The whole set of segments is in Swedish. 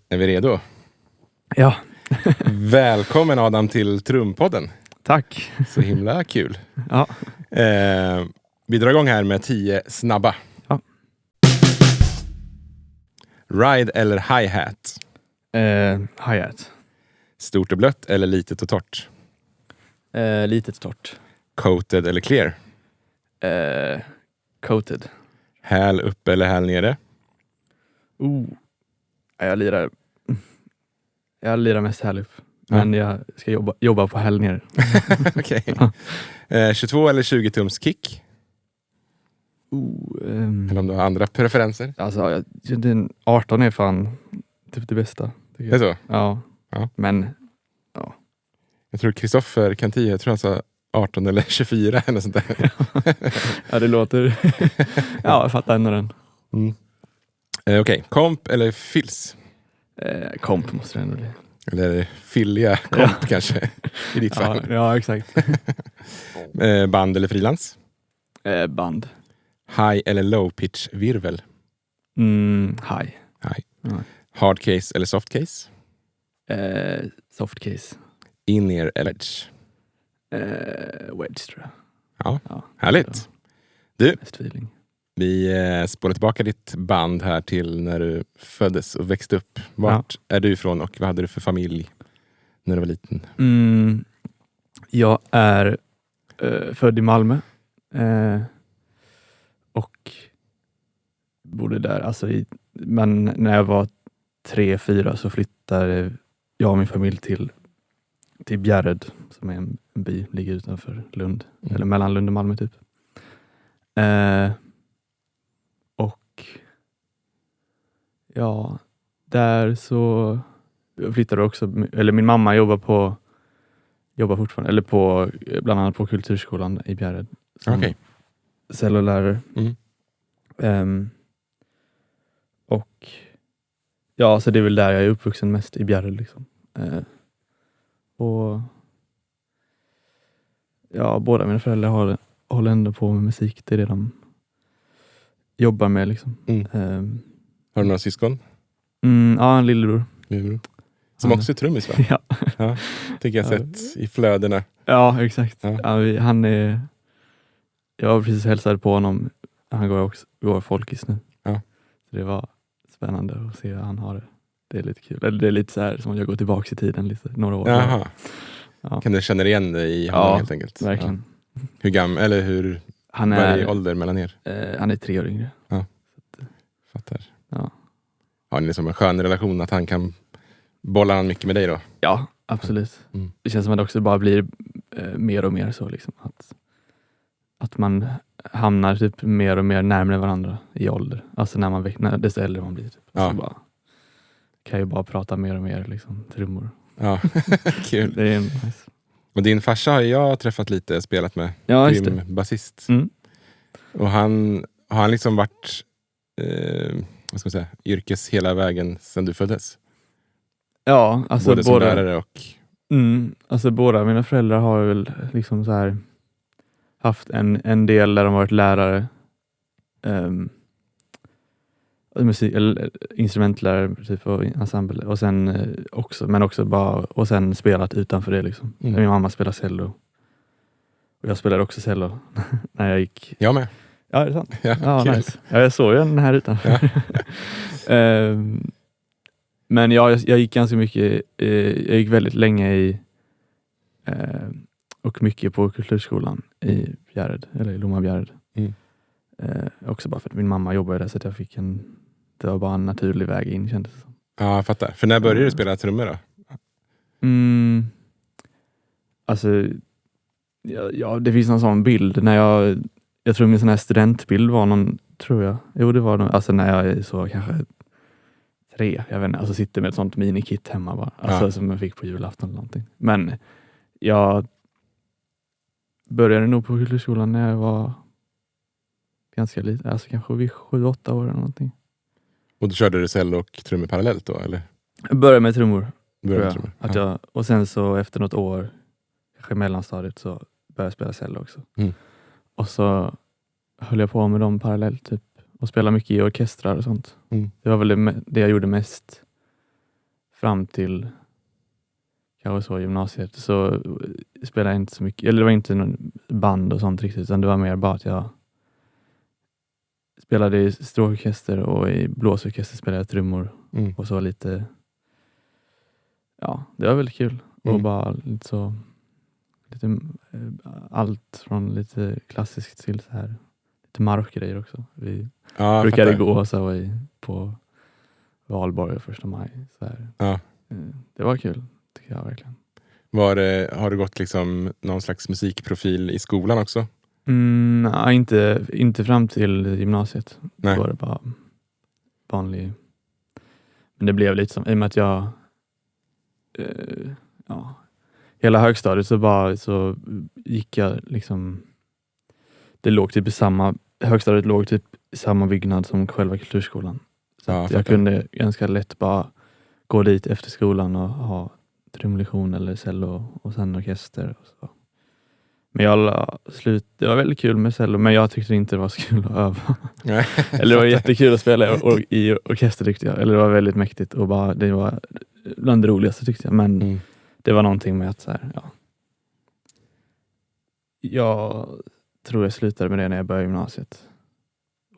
Är vi redo? Ja. Välkommen Adam till Trumpodden. Tack. Så himla kul. Ja. Vi drar igång här med 10 snabba. Ja. Ride eller hi-hat? Hi-hat. Stort och blött eller litet och torrt? Litet torrt. Coated eller clear? Coated. Häl upp eller häl nere? Jag lirar mest häl upp. Men jag ska jobba på häl ner. Okej. 22 eller 20 tums kick? Eller om du har andra preferenser? Alltså, 18 är fan typ det bästa. Det är så? Ja. Men Jag tror Kristoffer Kanti, jag tror han sa 18 eller 24 eller sånt där. ja, det låter... ja, jag fattar ändå den. Okej, komp eller fills? Komp måste det ändå bli. Eller filliga komp kanske, i ditt fall. Ja, exakt. Band eller frilans? Band. High eller low pitch virvel? High. Ja. Hard case eller soft case? Soft case. In-ear eller edge? Wedge tror jag. Ja. Härligt. Du, Mest feeling. vi spårar tillbaka ditt band här till när du föddes och växte upp. Vart är du ifrån och vad hade du för familj när du var liten? Jag är född i Malmö. Och bodde där. Alltså men när jag var 3-4 så flyttade jag och min familj till Bjärred, som är en by, ligger utanför Lund. Eller mellan Lund och Malmö typ. Och ja, där så flyttade jag också, eller min mamma jobbar fortfarande, eller bland annat på kulturskolan i Bjärred. Okej. Cellolärare. Och ja, så det är väl där jag är uppvuxen mest, i Bjärred liksom. Och ja, båda mina föräldrar håller ändå på med musik. Det är det de jobbar med liksom. Har du några syskon? Ja, en lillebror. Som också är trummis, va? Ja. Tycker jag sett i flödena. Ja, exakt. Ja. Ja, han är... Jag har precis hälsat på honom. Han går folkis nu. Ja. Så det var spännande att se hur han har det. Det är lite kul. Eller det är lite så här som att jag går tillbaka i tiden lite, några år. Jaha. Ja. Kan du känna igen dig i honom helt enkelt? Verkligen. Ja. Hur gammal, eller hur Han vad är är i ålder mellan er? Han är 3 år yngre. Fattar. Ja. Har ni liksom en skön relation att han kan bolla han mycket med dig då? Ja, absolut. Det känns som att det också bara blir mer och mer så liksom. Att man hamnar typ mer och mer närmare varandra i ålder. Alltså när desto äldre man blir. Typ. Ja. Så kan ju bara prata mer och mer liksom, trummor. Ja, kul. Det är nice. Och din farsa har jag träffat lite, spelat med. Ja, just grym det. basist. Mm. Och har han liksom varit vad ska man säga, yrkes hela vägen sedan du föddes? Ja, alltså både som lärare och... alltså båda mina föräldrar har väl liksom så här haft en del där de varit lärare, musik eller instrumentlärare typ, och ensemble, och sen och sen spelat utanför det liksom. Min mamma spelar cello och jag spelade också cello när jag gick. Jag med. Ja, är det sant? Ja, nice. Ja, jag såg ju den här utanför. Ja. Men jag gick ganska mycket, jag gick väldigt länge och mycket på kulturskolan i Bjärred, eller i Lomma Bjärred. Också bara för att min mamma jobbade där, så att jag fick det var bara en naturlig väg in, kändes det som. Ja, jag fattar. För när började du spela trummor då? Alltså ja, det finns någon sån bild när jag tror min sån här studentbild var någon, tror jag. Jo, det var någon, alltså när jag är så kanske 3, jag vet inte, alltså sitter med ett sånt minikit hemma bara. Alltså som jag fick på julafton eller någonting. Men jag började nog på kulturskolan när jag var ganska liten, alltså kanske vid 7-8 år eller någonting. Och då körde du cello och trummor parallellt då, eller? Jag började med trummor. Trummor. Och sen så efter något år, kanske i mellanstadiet, så började jag spela cello också. Och så höll jag på med dem parallellt typ. Och spelade mycket i orkestrar och sånt. Det var väl det jag gjorde mest fram till kanske så gymnasiet så spelade jag inte så mycket, eller det var inte någon band och sånt riktigt, utan det var mer bara att jag spelade i stråkorkester och i blåsorkester spelade jag trummor och så lite, ja, det var väldigt kul och bara lite så lite allt från lite klassiskt till så här lite markgrejer också. Vi brukade gå så på valborg och 1 maj så här. Ja. Det var kul, tycker jag verkligen. Har du gått liksom någon slags musikprofil i skolan också? Nej, inte fram till gymnasiet. Nej. Då var det bara vanlig. Men det blev lite som, i och med att jag hela högstadiet så gick jag liksom, det låg typ i högstadiet låg typ i samma byggnad som själva kulturskolan. Så jag kunde ganska lätt bara gå dit efter skolan och ha trumlektion eller cello och sen orkester och så. Men det var väldigt kul med cello, men jag tyckte inte det var så kul att öva. Eller det var jättekul att spela i orkester tyckte jag. Eller det var väldigt mäktigt och bara, det var bland det roligaste tyckte jag. Men det var någonting med att så här, jag tror jag slutade med det när jag började gymnasiet.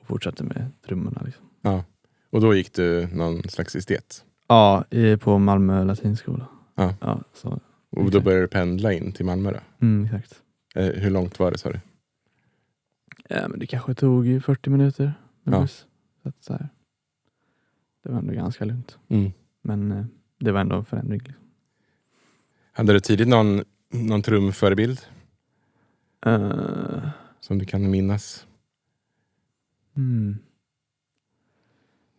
Och fortsatte med trummorna liksom. Ja. Och då gick du någon slags estet? Ja, på Malmö latinskola. Ja. Så, och då började du pendla in till Malmö då? Exakt. Hur långt var det, sa du? Ja, men det kanske tog 40 minuter med buss. Så här. Det var ändå ganska lugnt. Men det var ändå en förändring. Liksom. Hade du tidigt någon trumförebild? Som du kan minnas?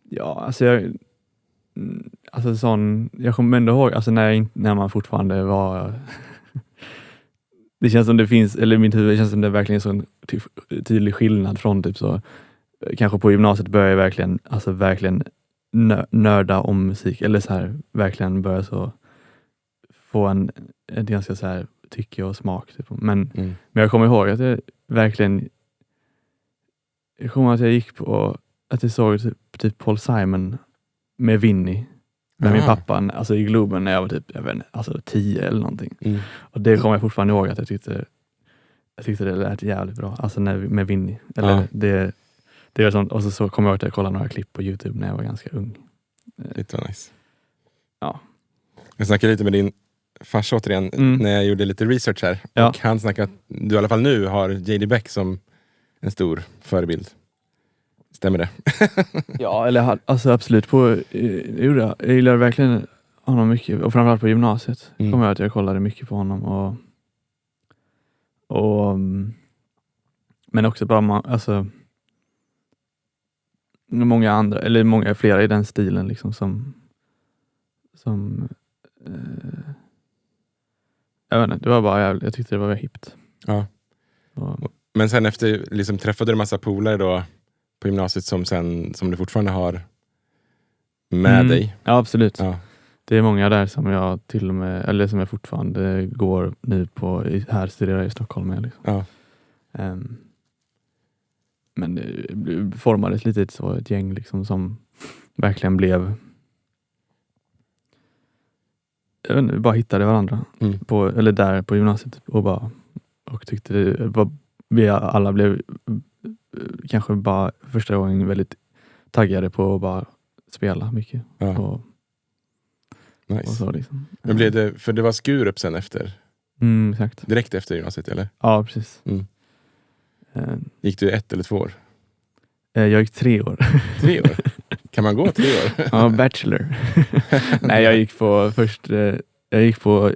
Ja, alltså jag kommer ändå ihåg alltså när man fortfarande var det känns som det finns, eller i mitt huvud känns som det verkligen är så en tydlig skillnad från typ så, kanske på gymnasiet började jag verkligen nörda om musik, eller så här verkligen börja så få en ganska så här tycke och smak typ. Men jag kommer ihåg att jag gick på att jag såg typ Paul Simon med Vinny med min pappa alltså i Globen när jag var typ 10 eller någonting. Och det kommer jag fortfarande ihåg att jag tyckte det lät jävligt bra. Alltså med Vinny. Eller det var sånt. Och så kommer jag ihåg att jag kollade några klipp på YouTube när jag var ganska ung. Det var nice. Ja. Jag snackade lite med din farsa återigen när jag gjorde lite research här. Ja. Och han snackade att du i alla fall nu har J.D. Beck som en stor förebild. Stämmer det? Ja, eller alltså absolut. Jag gillar verkligen honom mycket. Och framförallt på gymnasiet kommer jag att jag kollade mycket på honom. Men också bara många andra, eller flera i den stilen liksom som jag vet inte, det var bara jag tyckte det var hippt. Ja. Men sen efter liksom träffade du en massa polare då på gymnasiet som du fortfarande har med dig? Ja, absolut. Ja. Det är många där som jag till och med, eller som jag fortfarande går nu på här studerar i Stockholm med liksom. Ja. Men det formades lite så ett gäng liksom som verkligen blev, jag vet inte, bara hittade varandra på gymnasiet och tyckte vi alla blev kanske bara första gången väldigt taggade på att bara spela mycket. Ja. Nice. Och så liksom. Men blev det, för det var Skurup sen efter? Exakt. Direkt efter gymnasiet, eller? Ja, precis. Gick du 1 eller 2 år? Jag gick 3 år. 3 år? Kan man gå 3 år? Ja, bachelor. Nej, jag gick på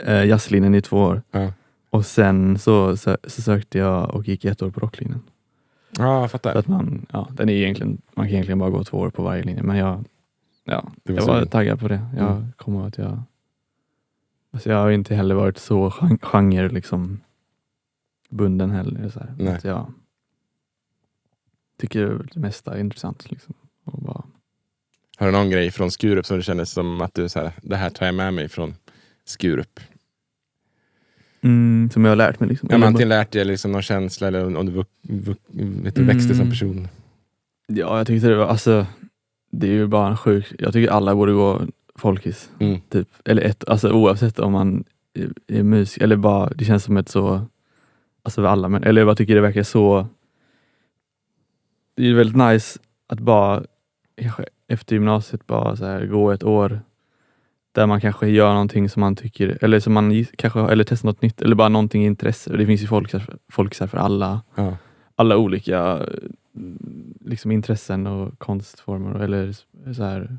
jazzlinjen i 2 år. Ja. Och sen så sökte jag och gick 1 år på rocklinjen. Ja, jag fattar. Så att man kan egentligen bara gå 2 år på varje linje. Men jag var taggad på det. Jag kommer ihåg att jag har inte heller varit så genre liksom bunden heller. Så här. Nej. Att jag tycker det mesta är intressant. Liksom. Och bara... Har du någon grej från Skurup som du känner som att du så här, det här tar jag med mig från Skurup? Som jag har lärt mig liksom. Ja, man antingen lärt dig liksom någon känsla eller om du växte som person. Ja, jag tyckte det var det är ju bara en sjuk, jag tycker alla borde gå folkis. Typ. Eller alltså oavsett om man är musik eller bara, det känns som ett så, alltså alla, men eller jag bara tycker det verkar så, det är väldigt nice att bara efter gymnasiet bara så här, gå ett år där man kanske gör någonting som man tycker, eller som man kanske, eller testar något nytt, eller bara någonting i intresse. Det finns ju folkisar för alla olika liksom intressen och konstformer eller så här.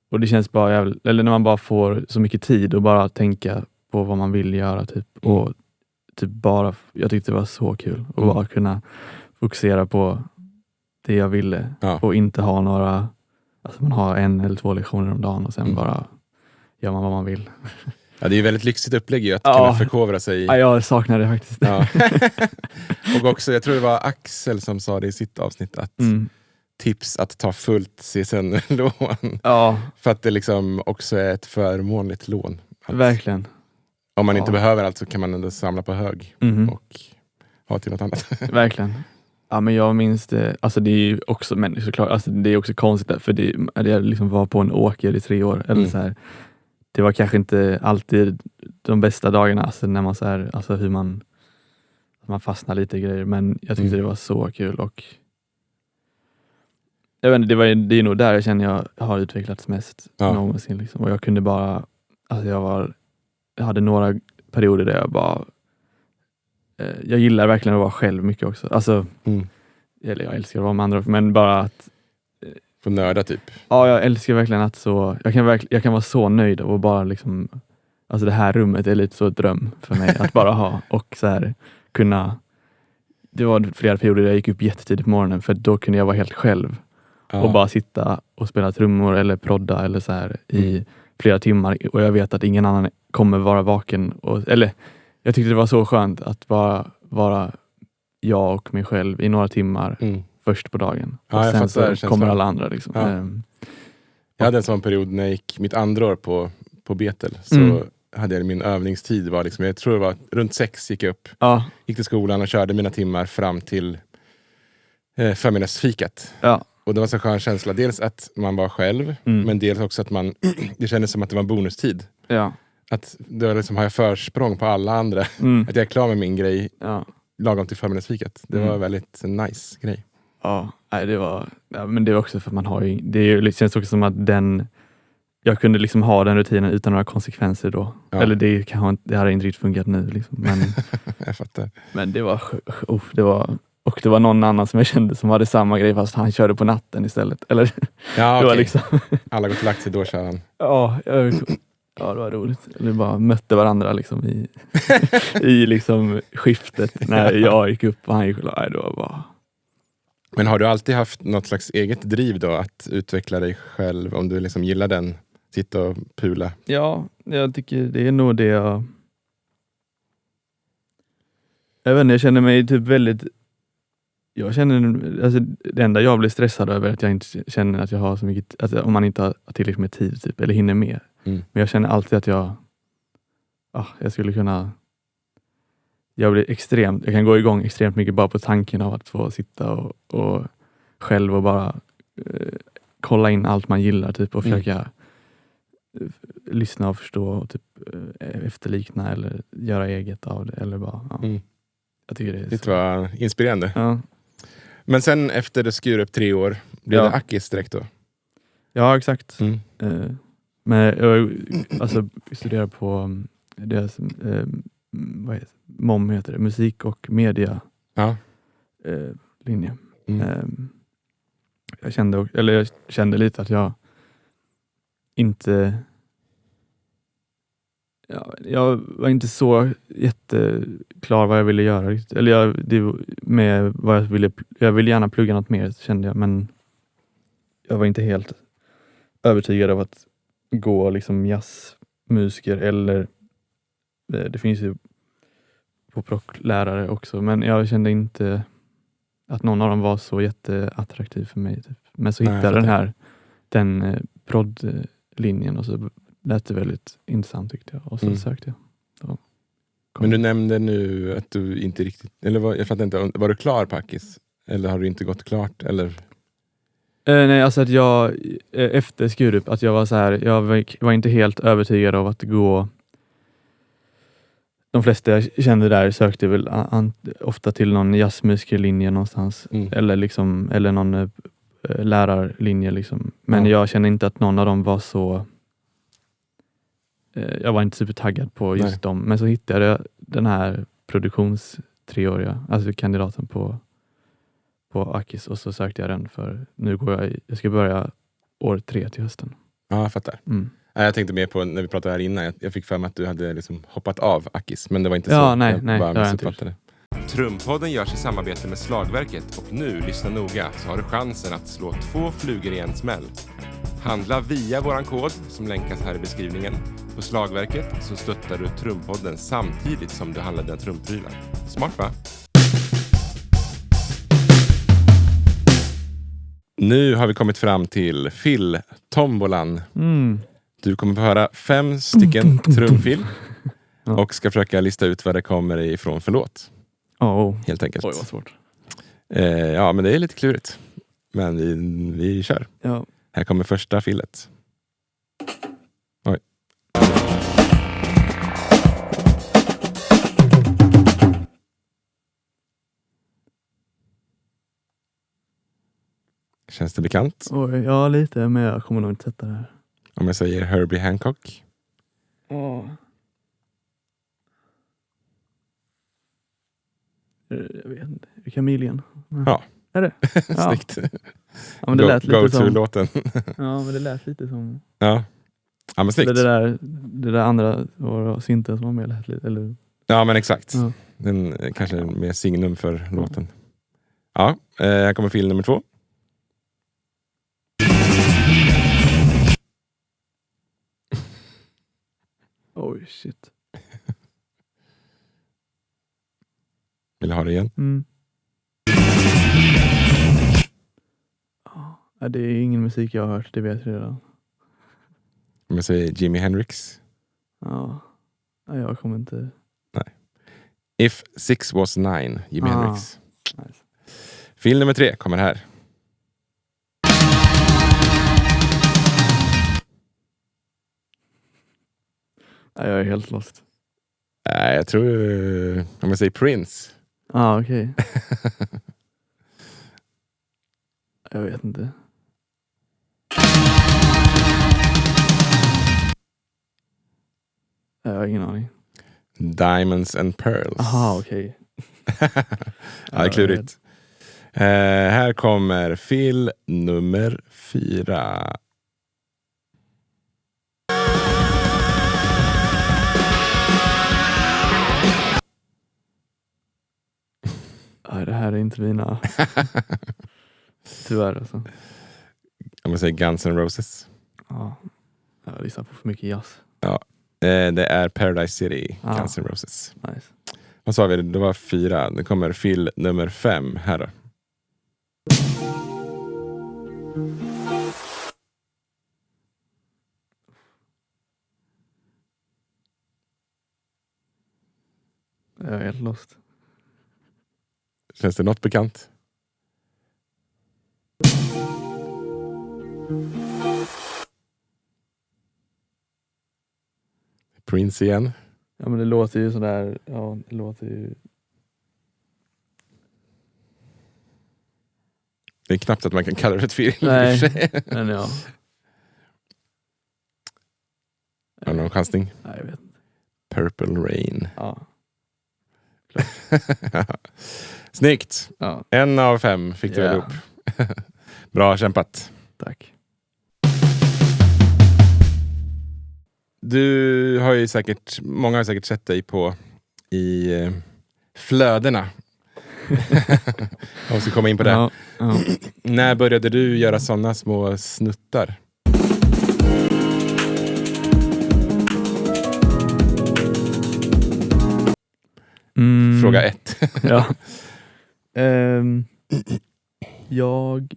Och det känns bara jävligt, eller när man bara får så mycket tid och bara tänka på vad man vill göra typ. Och typ bara, jag tyckte det var så kul att bara kunna fokusera på det jag ville och inte ha några, alltså man har 1 eller 2 lektioner om dagen och sen bara gör man vad man vill. Ja, det är ju väldigt lyxigt upplägg ju, att kunna förkovra sig. Ja, jag saknar det faktiskt. Ja. Och också, jag tror det var Axel som sa det i sitt avsnitt, att tips att ta fullt CSN-lån. Ja. För att det liksom också är ett förmånligt lån. Verkligen. Om man inte behöver allt så kan man ändå samla på hög och ha till något annat. Verkligen. Ja, men jag minns det, alltså det är ju också människor såklart, alltså det är också konstigt för det liksom var på en åker i 3 år eller så här. Det var kanske inte alltid de bästa dagarna, alltså när man så här, alltså hur man fastnar lite i grejer, men jag tyckte det var så kul och jag vet inte, det är nog där jag känner jag har utvecklats mest någonsin liksom. Och jag kunde bara, alltså jag hade några perioder där jag bara jag gillar verkligen att vara själv mycket också. Alltså, eller jag älskar att vara med andra, men bara att få nörda typ. Ja, jag älskar verkligen att så, jag kan vara så nöjd och bara liksom, alltså det här rummet är lite så ett dröm för mig att bara ha och så här kunna, det var flera perioder där jag gick upp jättetidigt på morgonen för då kunde jag vara helt själv och bara sitta och spela trummor eller prodda eller så här i flera timmar och jag vet att ingen annan kommer vara vaken eller jag tyckte det var så skönt att bara vara jag och mig själv i några timmar först på dagen. Och sen så kommer alla andra liksom. Ja. Jag hade en sån period när jag gick mitt andra år på Betel. Så hade jag min övningstid var liksom, jag tror det var runt 6 gick jag upp. Ja. Gick till skolan och körde mina timmar fram till förmiddagsfikat. Ja. Och det var så skön känsla. Dels att man var själv, men dels också att det kändes som att det var en bonustid. Ja. Att då liksom har jag försprång på alla andra. Att jag är klar med min grej lagom till förmiddagsfikat. Det var väldigt nice grej. Ja, men det var också för att man har ju, det känns också som att jag kunde liksom ha den rutinen utan några konsekvenser då. Ja. Eller det hade inte riktigt funkat nu liksom. Men, jag fattar. Men det var någon annan som jag kände som hade samma grej fast han körde på natten istället. Eller, ja, det var liksom alla går till lagt sig, då kör han. Ja, det var roligt. Eller bara mötte varandra liksom i liksom skiftet när jag gick upp och han gick och det var bara... Men har du alltid haft något slags eget driv då att utveckla dig själv om du liksom gillar den? Sitta och pula? Ja, jag tycker det är nog det jag vet inte, jag känner mig typ väldigt... Jag känner, alltså det enda jag blir stressad över är att jag inte känner att jag har så mycket, alltså om man inte har tillräckligt med tid typ, eller hinner med. Men jag känner alltid att jag skulle kunna, jag kan gå igång extremt mycket bara på tanken av att få sitta och själv och bara kolla in allt man gillar typ och försöka lyssna och förstå och typ efterlikna eller göra eget av det eller bara, jag tycker det var inspirerande. Ja. Men sen efter det skur upp 3 år blev det Akis direkt då? Ja, exakt. Men jag studerar på deras MOM heter det, musik och media linje. Jag kände lite att jag inte jag var inte så jätteklar vad jag ville göra. Eller jag ville gärna plugga något mer, kände jag, men jag var inte helt övertygad av att gå liksom jazzmusiker eller det finns ju poprocklärare också, men jag kände inte att någon av dem var så jätteattraktiv för mig typ. Men så hittade jag den proddlinjen och så lät det väldigt intressant tyckte jag och så sökte jag. Men du nämnde nu att du inte riktigt, eller jag fattar inte, var du klar på Akis? Eller har du inte gått klart? Eller? Nej, alltså att jag efter Skurup, att jag var så här, jag var inte helt övertygad av att gå. De flesta jag kände där sökte väl ofta till någon jazzmusikerlinje någonstans eller någon lärarlinje liksom. Men jag kände inte att någon av dem var så. Jag var inte supertaggad på just dem, men så hittade jag den här produktionstreåriga, alltså kandidaten på Akis, och så sökte jag den för nu jag ska börja år 3 till hösten. Ja, jag fattar. Jag tänkte mer på när vi pratade här innan, jag fick för mig att du hade liksom hoppat av Akis, men det var inte så. Ja, nej, det har jag inte. Trumpodden görs i samarbete med Slagverket och nu, lyssna noga, så har du chansen att slå 2 flugor i en smäll. Handla via våran kod som länkas här i beskrivningen. På Slagverket så stöttar du Trumpodden samtidigt som du handlar dina trumprylar. Smart, va? Nu har vi kommit fram till Phil-tombolan. Du kommer få höra 5 stycken trumfil och ska försöka lista ut vad det kommer ifrån för låt. Helt enkelt. Oj, vad svårt. Ja, men det är lite klurigt. Men vi kör. Ja. Här kommer första filet. Oj. Känns det bekant? Oj, ja, lite, men jag kommer nog inte sätta det här. Om jag säger Herbie Hancock. Jag vet inte. Chameleon. Ja. Är det? Snyggt. Ja, men det lät lite som låten. Ja, men det lät lite som. Ja, men snyggt. Det där andra var synten som var med lät lite, eller? Ja, men exakt. Ja. Den kanske är mer signum för låten. Ja, här kommer film nummer 2. Oj, shit. Vill du ha det igen? Ja, det är ingen musik jag har hört, det vet jag redan. Om jag säger Jimi Hendrix. Ja, jag kommer inte. Nej. If 6 was 9, Jimi Hendrix. Nice. Film nummer 3 kommer här. Jag är helt lost. Jag tror, om jag säger Prince. Okej. Jag vet inte. Jag har ingen aning. Diamonds and Pearls. Okej. Ja, det är klurigt. Här kommer film nummer 4. Det här är inte mina. Tyvärr alltså. Om jag säger Guns N' Roses. Ja, jag lyssnar på för mycket jazz. Ja, det är Paradise City, Guns N' Roses. Nice. Vad sa vi? Det var 4. Det kommer film nummer 5 här då. Jag är helt lost. Känns det något bekant? Prince igen. Ja, men det låter ju sådär. Ja, det låter ju. Det är knappt att man kan kalla det ett film. Nej, men ja. Har du någon chansning? Nej, jag vet inte. Purple Rain. Ja. Snyggt. Ja. 1 av 5 fick du upp. Bra kämpat. Tack. Du har ju många har säkert sett dig i flödena. Jag måste komma in på det. Ja. När började du göra sådana små snuttar? Fråga 1. Ja. Jag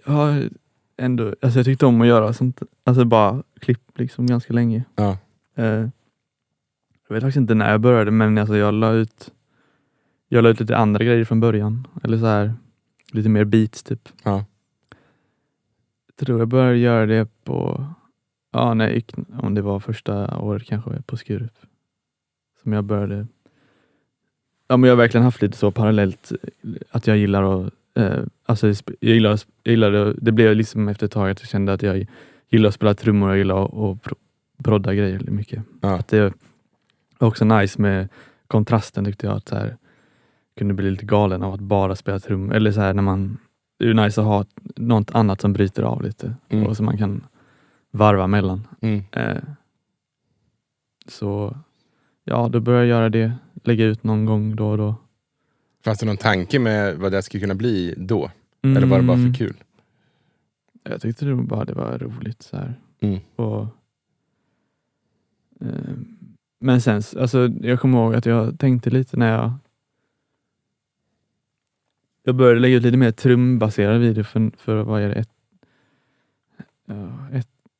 har ändå, alltså jag tyckte om att göra sånt, alltså bara klipp liksom ganska länge. Ja. Jag vet faktiskt inte när jag började, men alltså jag la ut lite andra grejer från början, eller så här lite mer beats typ. Ja. Jag tror jag började göra det på, när jag gick, om det var första året kanske på Skurup. Som jag började. Ja, men jag har verkligen haft lite så parallellt att jag gillar att jag gillade, det blev liksom efter ett tag att jag kände att jag gillar att spela trummor och jag gillar att brodda grejer mycket. Ja. Att det var också nice med kontrasten tyckte jag, att så här, kunde bli lite galen av att bara spela trummor. Eller så här, det är nice att ha något annat som bryter av lite och som man kan varva mellan. Så ja, då började jag göra det, lägga ut någon gång då och då. Fanns det någon tanke med vad det skulle kunna bli då? Eller var det bara för kul? Jag tyckte det var roligt så här. Och, men sen, alltså, jag kommer ihåg att jag tänkte lite när jag började lägga ut lite mer trumbaserade videor för vad är det?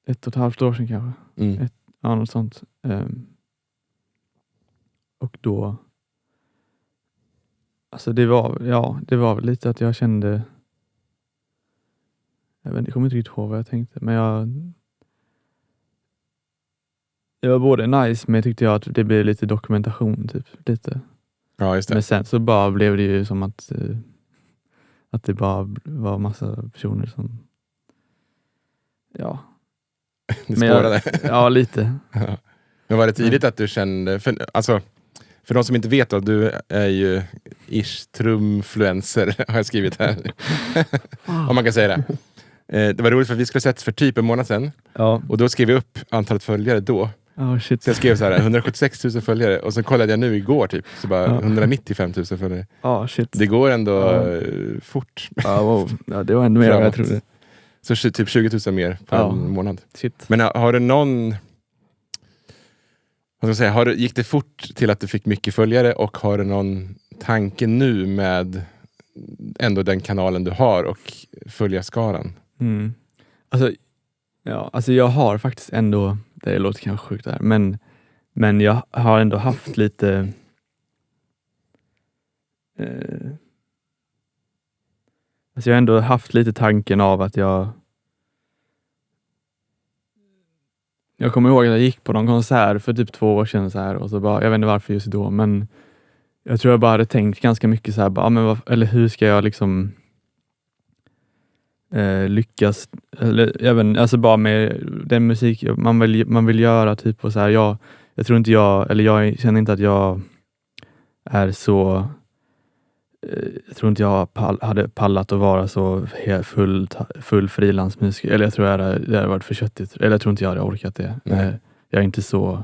Ett och ett halvt år sedan kanske. Något sånt. Och då alltså det var väl lite att jag kände, jag kommer inte riktigt ihåg vad jag tänkte, men det var både nice, men tyckte jag att det blev lite dokumentation typ, lite. Ja, just det. Men sen så bara blev det ju som att det bara var massa personer som Det spårade. Ja, lite. Ja. Men var det tidigt att du kände, för de som inte vet då, du är ju trumfluencer har jag skrivit här. Om man kan säga det. Det var roligt för vi skulle sett för typ en månad sedan. Ja. Och då skrev vi upp antalet följare då. Shit. Så jag skrev så här 176 000 följare. Och så kollade jag nu igår typ. Så bara 195 000 följare. Shit. Det går ändå fort. Wow. Ja, det var ändå mer än jag trodde. Så typ 20 000 mer på en månad. Shit. Men har du någon... Vad ska jag säga, gick det fort till att du fick mycket följare och har du någon tanke nu med ändå den kanalen du har och följarskaran? Alltså jag har faktiskt ändå, det låter kanske sjukt där, men jag har ändå haft lite alltså jag har ändå haft lite tanken av att jag kommer ihåg att jag gick på någon konsert för typ 2 år sedan så här, och så bara, jag vet inte varför just då, men jag tror jag bara hade tänkt ganska mycket så här, bara, eller hur ska jag liksom lyckas, eller även alltså bara med den musik man vill göra typ, och så här, jag tror inte jag känner inte att jag är så, jag tror inte jag hade pallat att vara så full frilansmusiker, eller jag tror det hade varit för köttigt, eller jag tror inte jag hade orkat det. Jag är inte så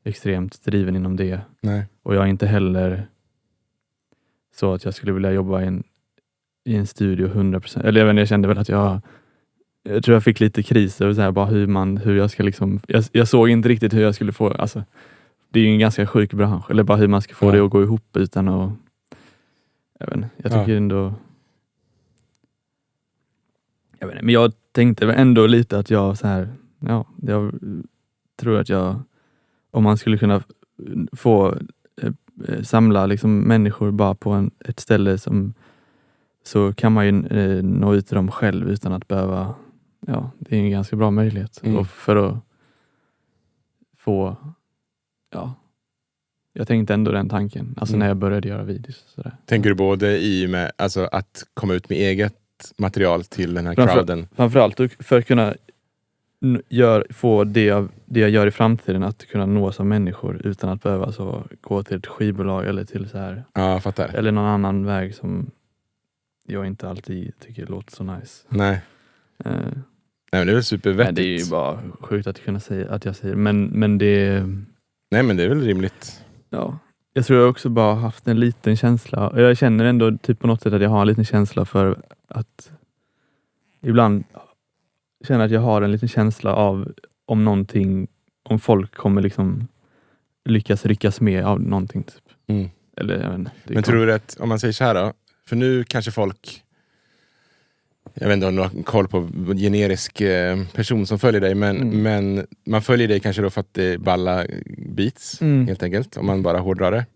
extremt driven inom det. Nej. Och jag är inte heller så att jag skulle vilja jobba i en studio 100%. Eller jag kände väl att jag tror jag fick lite kris över så här, bara hur jag ska liksom, jag såg inte riktigt hur jag skulle få, alltså det är ju en ganska sjuk bransch, eller bara hur man ska få det att gå ihop utan att, jag tycker ändå, men jag tänkte ändå lite att jag så här, jag tror att om man skulle kunna få samla liksom människor bara på ett ställe så kan man ju nå ut till dem själv utan att behöva, det är en ganska bra möjlighet. Och för att få, jag tänkte ändå den tanken, alltså när jag började göra videos. Sådär. Tänker du både med alltså, att komma ut med eget material till den här crowden? Framförallt för att kunna få det jag gör i framtiden, att kunna nås av människor utan att behöva så gå till ett skivbolag eller till så här, fattar. eller någon annan väg som jag inte alltid tycker låter så nice. Nej. Nej, men det är väl supervettigt. Det är ju bara sjukt att kunna säga att jag säger, men det... Nej, men det är väl rimligt. Ja. Jag tror jag också bara haft en liten känsla. Jag känner ändå typ på något sätt att jag har en liten känsla för att ibland känner att jag har en liten känsla av om folk kommer liksom lyckas ryckas med av någonting typ. Eller jag vet inte. Men tror du att, om man säger så här då, för nu kanske folk, jag vet inte om du har koll på generisk person som följer dig, men man följer dig kanske då för att det är balla beats, helt enkelt, om man bara hårdrar det.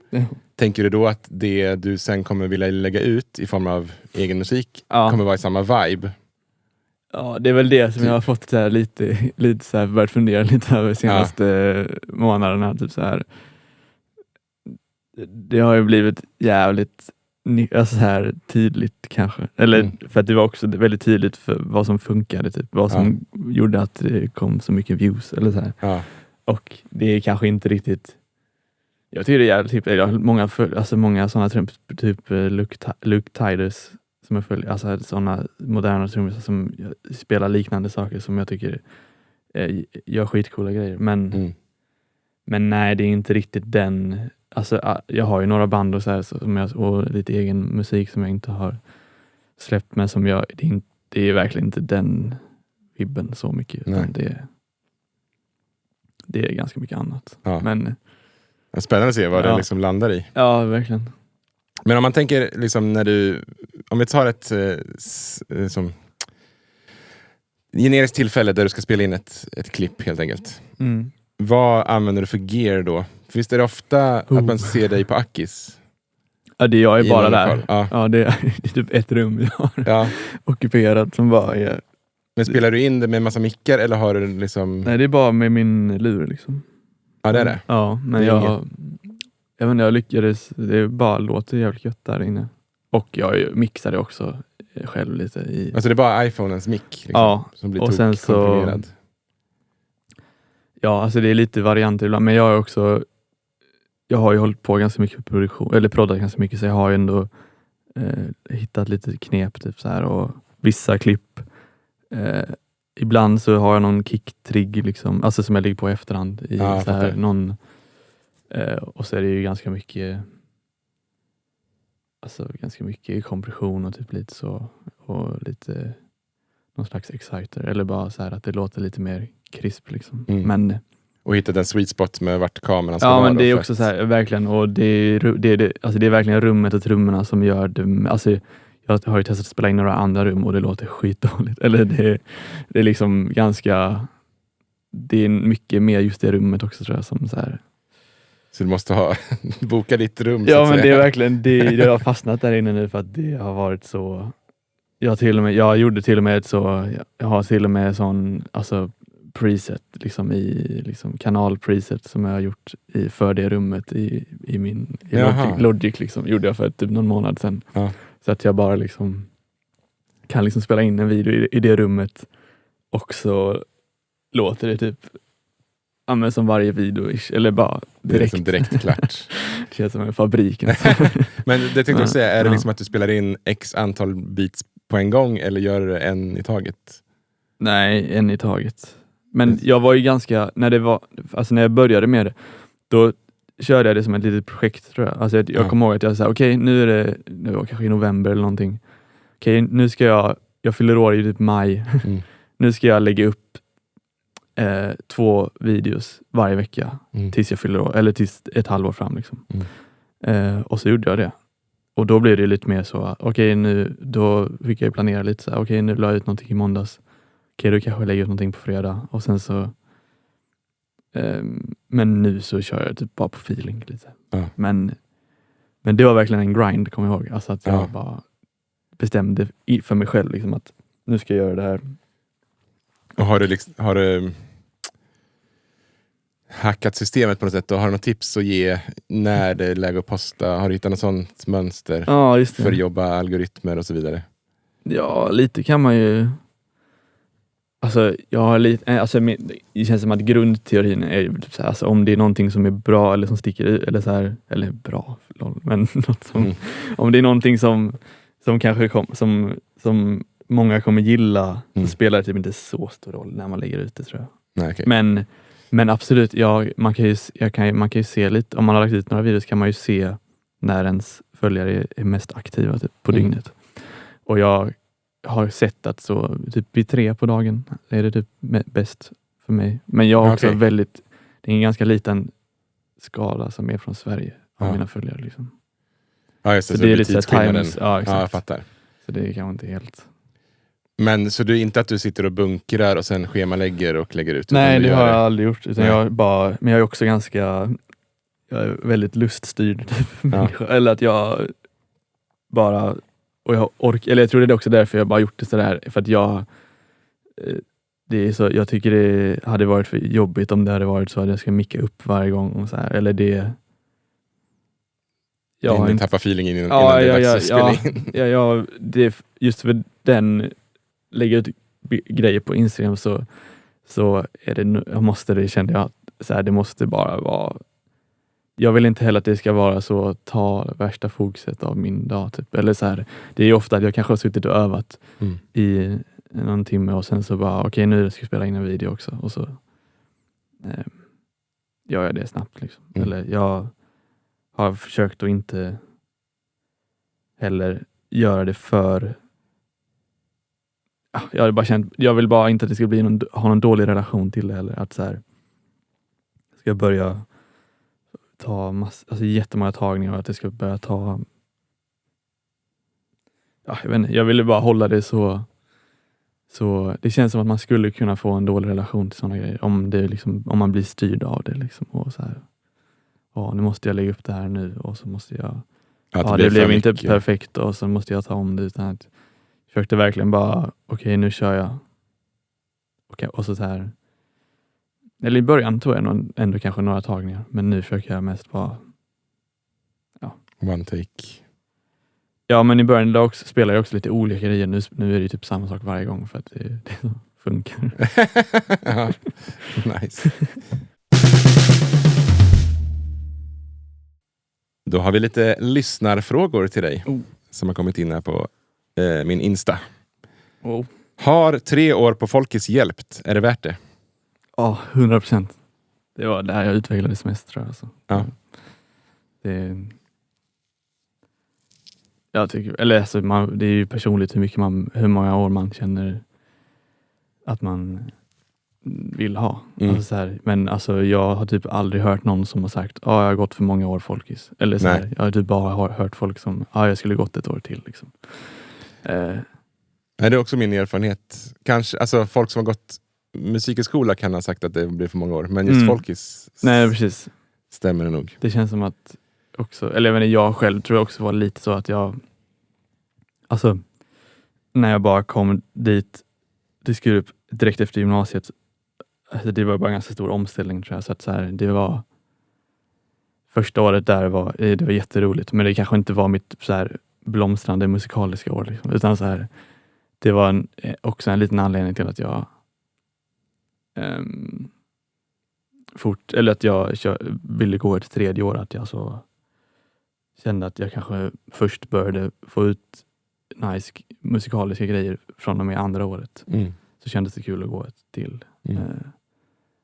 tänker du då att det du sen kommer vilja lägga ut i form av egen musik kommer vara i samma vibe? Ja, det är väl det som jag har fått så här, lite så här, börjat fundera lite över senaste månaderna. Typ så här. Det har ju blivit jävligt alltså så här, tydligt kanske. Eller för att det var också väldigt tydligt för vad som funkade. Typ. Vad som gjorde att det kom så mycket views. Eller så här. Ja. Och det är kanske inte riktigt... Jag tycker det är jävligt... Typ, jag har många sådana typ Luke Tiders som jag följer. Alltså sådana moderna trummisar som spelar liknande saker som jag tycker gör skitcoola grejer. Men nej, det är inte riktigt den... Alltså, jag har ju några band och, så här, och lite egen musik som jag inte har släppt, men som det är verkligen inte den vibben så mycket, utan det är ganska mycket annat. Ja. Men, spännande att se vad det liksom landar i. Ja, verkligen. Men om man tänker liksom om vi tar ett som generiskt tillfälle där du ska spela in ett klipp helt enkelt. Vad använder du för gear då? För visst är det ofta att man ser dig på Akis? Ja, jag är bara där. Ja, det är typ ett rum jag har ockuperat som bara är... Men spelar du in det med en massa mickar eller har du liksom... Nej, det är bara med min lur liksom. Ja, det är det? Ja, men jag vet inte, jag lyckades. Det bara låter jävligt gött där inne. Och jag mixade också själv lite i... Alltså det är bara iPhonens mick liksom, som blir och sen så... Ja, alltså det är lite varianter ibland. Men jag har ju hållit på ganska mycket med produktion, eller proddat ganska mycket, så jag har ju ändå hittat lite knep typ så här, och vissa klipp ibland så har jag någon kick-trigg liksom, alltså som jag ligger på i efterhand i så här, någon och så är det ju ganska mycket kompression och typ lite så, och lite någon slags exciter, eller bara så här att det låter lite mer krisp liksom. Men och hitta den sweet spot med vart kameran ska vara. Ja, men det är också så här, verkligen, och det är verkligen rummet och trummorna som gör det. Alltså, jag har ju testat att spela in några andra rum och det låter skitdåligt. Eller det är liksom ganska... Det är mycket mer just det rummet också, tror jag, som så här... Så du måste boka ditt rum? Ja, men det är verkligen... Jag har fastnat där inne nu för att det har varit så... Jag gjorde till och med jag har till och med sån... Alltså, preset liksom i liksom kanal-preset som jag har gjort för det rummet i min Logic liksom, gjorde jag för typ någon månad sedan. Så att jag bara liksom kan liksom spela in en video i det rummet, och så låter det typ som varje video, eller bara direkt. Det är liksom direkt klart. Det känns som en fabrik. Men det tänkte jag säga, är det liksom att du spelar in x antal beats på en gång, eller gör du en i taget? Nej, en i taget. Men jag var ju ganska, när jag började med det, då körde jag det som ett litet projekt, tror jag. Alltså jag kommer ihåg att jag sa, okej, nu var kanske i november eller någonting. Okej, nu ska jag fyller år i typ maj. Nu ska jag lägga upp 2 videos varje vecka tills jag fyller år, eller tills ett halvår fram liksom. Och så gjorde jag det. Och då blev det lite mer så, då fick jag planera lite så här, nu la jag ut någonting i måndags. Då kanske jag lägger ut någonting på fredag. Och sen så... men nu så kör jag typ bara på feeling lite. Men det var verkligen en grind, kommer jag ihåg. Alltså att jag bara bestämde för mig själv liksom, att nu ska jag göra det här. Och har du hackat systemet på något sätt? Och har du något tips att ge när det är läge att posta? Har du hittat något sånt mönster för att jobba algoritmer och så vidare? Ja, lite kan man ju... Alltså, det känns som att grundteorin är typ så här, alltså, om det är någonting som är bra eller som sticker ut, eller så här, eller bra, men något som, om det är någonting som kanske som många kommer gilla, så spelar det typ inte så stor roll när man lägger ut det, tror jag. Nej, okay. Men absolut, man kan ju se lite, om man har lagt ut några videos kan man ju se när ens följare är mest aktiva typ, på dygnet. Och jag har sett att så typ vid 3 på dagen är det typ bäst för mig. Men jag har också det är en ganska liten skala som är från Sverige av mina följare liksom. Ja, just det. Så det är lite times. Ja, exakt. Ja, jag fattar. Så det är kanske inte helt... Men så det är inte att du sitter och bunkrar och sen schemalägger och lägger ut? Nej, det har jag aldrig gjort. Utan men jag är också ganska... jag är väldigt luststyrd människa. Eller att jag bara, och jag eller jag tror det är också därför jag bara gjort det sådär, för att det är så, jag tycker det hade varit för jobbigt om det hade varit så att jag ska micka upp varje gång och så här, eller det jag har inte tappat feelingen innan det är dags att spela in. Det, just för den lägga ut grejer på Instagram så är det, kände jag så här, det måste bara vara, jag vill inte heller att det ska vara så, ta värsta fokuset av min dag typ. Eller så här, det är ofta att jag kanske har suttit och övat i någon timme och sen så bara okej, nu ska jag spela in en video också och så gör jag det snabbt liksom. Eller jag har försökt att inte heller göra det för jag vill bara inte att det ska bli ha någon dålig relation till det heller, att så här ska jag börja ta jättemånga tagningar och att det ska börja ta jag vet inte, jag ville bara hålla det så det känns som att man skulle kunna få en dålig relation till sådana grejer om man blir styrd av det liksom, och så här, nu måste jag lägga upp det här nu och så måste jag det blev inte perfekt och så måste jag ta om det, utan att jag försökte verkligen bara okej, nu kör jag och så här, eller i början tog jag ändå kanske några tagningar, men nu försöker jag mest bara one take. Ja, men i början då spelar jag också lite olika grejer. Nu är det typ samma sak varje gång för att det funkar. Nice. Då har vi lite lyssnarfrågor till dig som har kommit in här på min Insta. Har 3 år på Folkis hjälpt? Är det värt det? Ja, 100%. Det var där jag utvecklades mest, tror jag. Alltså. Ja. Jag tycker, eller alltså, det är ju personligt hur många år man känner att man vill ha. Alltså, så här, men alltså, jag har typ aldrig hört någon som har sagt jag har gått för många år Folkis. Eller så här, jag har typ bara hört folk som jag skulle gått ett år till. Liksom. Det är också min erfarenhet. Kanske, alltså, folk som har gått musikskola kan ha sagt att det blir för många år. Men just Folkis precis. Stämmer det nog. Det känns som att också, eller jag själv tror jag också var lite så att alltså när jag bara kom dit till Skurup direkt efter gymnasiet, alltså det var bara en ganska stor omställning, tror jag, så att så här, det var första året där det var jätteroligt, men det kanske inte var mitt så här blomstrande musikaliska år liksom, utan så här, det var också en liten anledning till att jag eller att jag ville gå ett 3:e år, att jag så kände att jag kanske först började få ut nice musikaliska grejer från och med andra året. Så kändes det kul att gå ett till.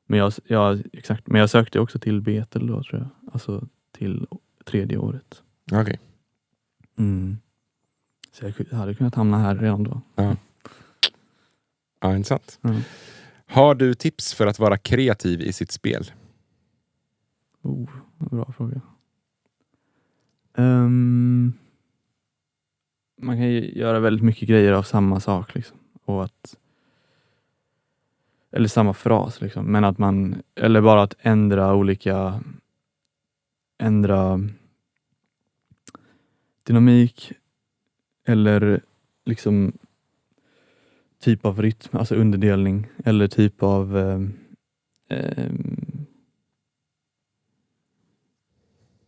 Men jag sökte också till Betel då, tror jag. Alltså till 3:e året. Okej. Så jag hade kunnat hamna här redan då. Ja, intressant. Har du tips för att vara kreativ i sitt spel? Bra fråga. Man kan ju göra väldigt mycket grejer av samma sak liksom. Eller samma fras liksom. Men att eller bara att ändra dynamik eller liksom typ av rytm, alltså underdelning, eller typ av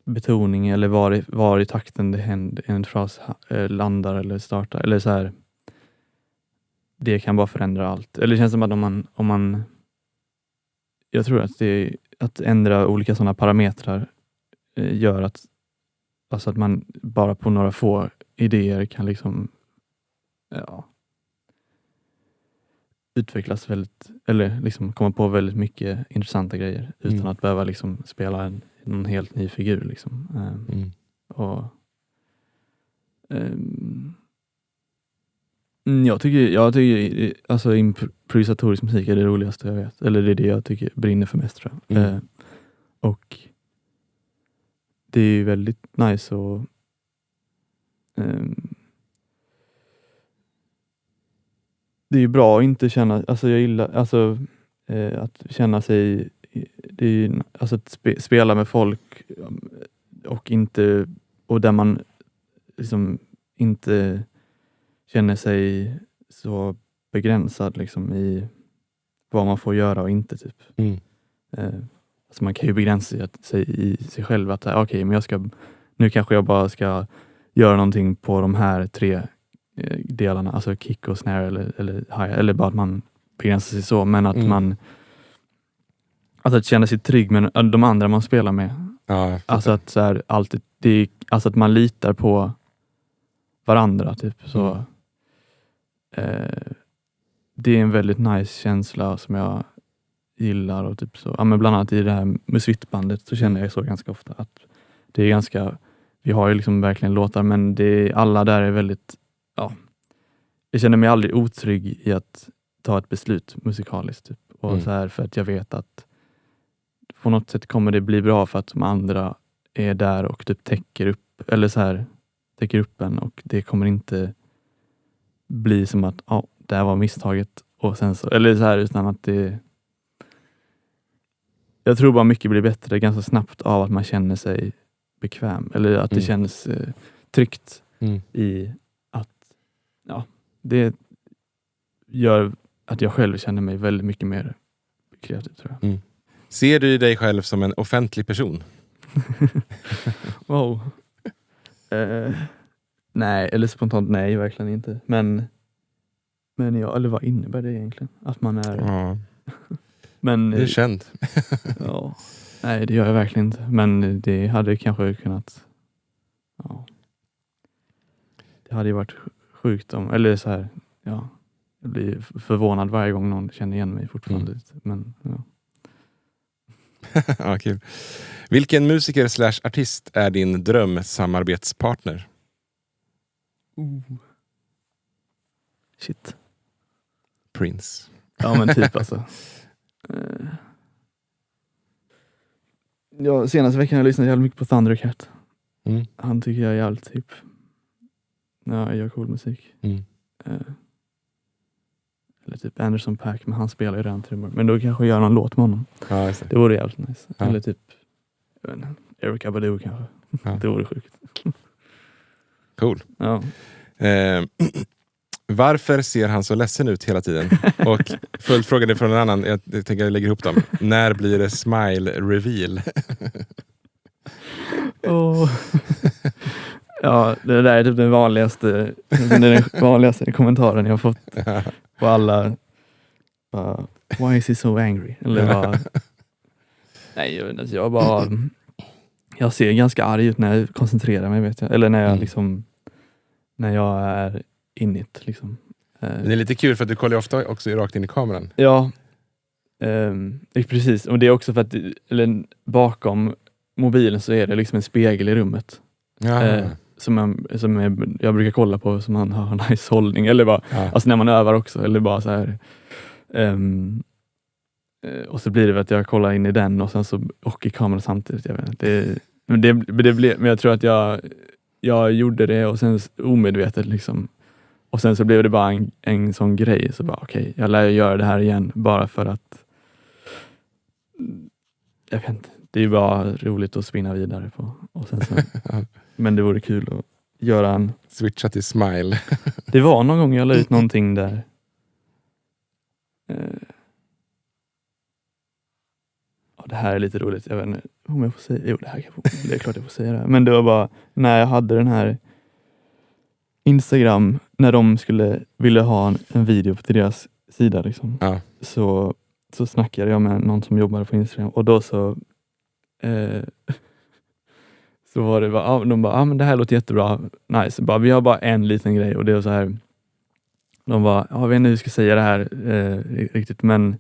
betoning, eller var i takten det händer, en fras landar eller startar, eller så här. Det kan bara förändra allt. Eller det känns som att om man jag tror att ändra olika sådana parametrar gör att man bara på några få idéer kan liksom utvecklas väldigt, eller liksom komma på väldigt mycket intressanta grejer utan att behöva liksom spela någon helt ny figur liksom. Jag tycker alltså improvisatorisk musik är det roligaste jag vet, eller det är det jag tycker brinner för mest, tror jag. Och det är väldigt nice och det är ju bra att inte känna, alltså jag gillar att känna sig, det är alltså att spela med folk och där man liksom inte känner sig så begränsad liksom i vad man får göra och inte typ. Alltså man kan ju begränsa sig i sig själv att okej, men nu kanske jag bara ska göra någonting på de här 3 delarna, alltså kick och snare eller hi, eller bara att man begränsar sig så, men att man alltså att känna sig trygg med de andra man spelar med. Ja, alltså att så här, alltid alltså att man litar på varandra typ så. Det är en väldigt nice känsla som jag gillar och typ så. Ja, men bland annat i det här musikbandet så känner jag så ganska ofta att det är ganska, vi har ju liksom verkligen låtar, men alla där är väldigt, jag känner mig aldrig otrygg i att ta ett beslut musikaliskt typ. Och så här, för att jag vet att på något sätt kommer det bli bra för att de andra är där och typ täcker upp en, och det kommer inte bli som att det här var misstaget och sen så, eller så här, utan att jag tror bara mycket blir bättre ganska snabbt av att man känner sig bekväm, eller att det känns tryggt i att det gör att jag själv känner mig väldigt mycket mer kreativ, tror jag. Ser du dig själv som en offentlig person? Wow. Nej, eller spontant nej, verkligen inte. Men ja, eller vad innebär det egentligen? Att man är... Ja. Men, du är känd. Ja. Nej, det gör jag verkligen inte. Men det hade kanske kunnat... Ja. Det hade ju varit sjukt om... Eller så här, ja. Jag blir förvånad varje gång någon känner igen mig fortfarande. Men, ja. Ja, kul. Vilken musiker / artist är din drömsamarbetspartner? Shit. Prince. Ja, men typ alltså. Ja, senaste veckan har jag lyssnat jävligt mycket på Thundercat. Han tycker jag är jävligt typ. Ja, jag gör cool musik. Eller typ Anderson .Paak, men han spelar ju redan trummor. Men då kanske jag gör någon låt med honom. Ja, just det. Det vore jävligt nice. Ja. Eller typ Erykah Badu kanske. Ja. Det vore sjukt. Cool. Ja. Varför ser han så ledsen ut hela tiden? Och följdfrågan är från en annan. Jag tänker jag lägger ihop dem. När blir det smile reveal? Ja, det där är typ den vanligaste kommentaren jag har fått på alla. Why is he so angry? Eller bara... Nej, jag ser ganska arg ut när jag koncentrerar mig, vet jag. Eller när jag liksom... När jag är init liksom. Men det är lite kul för att du kollar ofta också rakt in i kameran. Ja, precis. Och det är också för att bakom mobilen så är det liksom en spegel i rummet. Som jag brukar kolla på, som man har en nice hållning. Eller bara, alltså när man övar också. Eller bara så här. Och så blir det att jag kollar in i den och sen så och i kameran samtidigt. Jag vet inte. Men jag tror att jag gjorde det och sen omedvetet liksom. Och sen så blev det bara en sån grej. Så bara okej, jag lär göra det här igen. Bara för att jag vet inte. Det är ju bara roligt att spinna vidare på. Och sen så, men det vore kul att göra en... Switcha till smile. Det var någon gång jag la ut någonting där. Det här är lite roligt. Jag vet inte om jag får säga... Jo, det är klart jag får säga det här. Men det var bara när jag hade den här Instagram, när de ville ha en video till deras sida liksom. Så snackade jag med någon som jobbade på Instagram. Och då så var det bara, de bara, men det här låter jättebra, nice. Bara, vi har bara en liten grej och det är så här. De bara, jag vet inte hur jag ska säga det här riktigt, men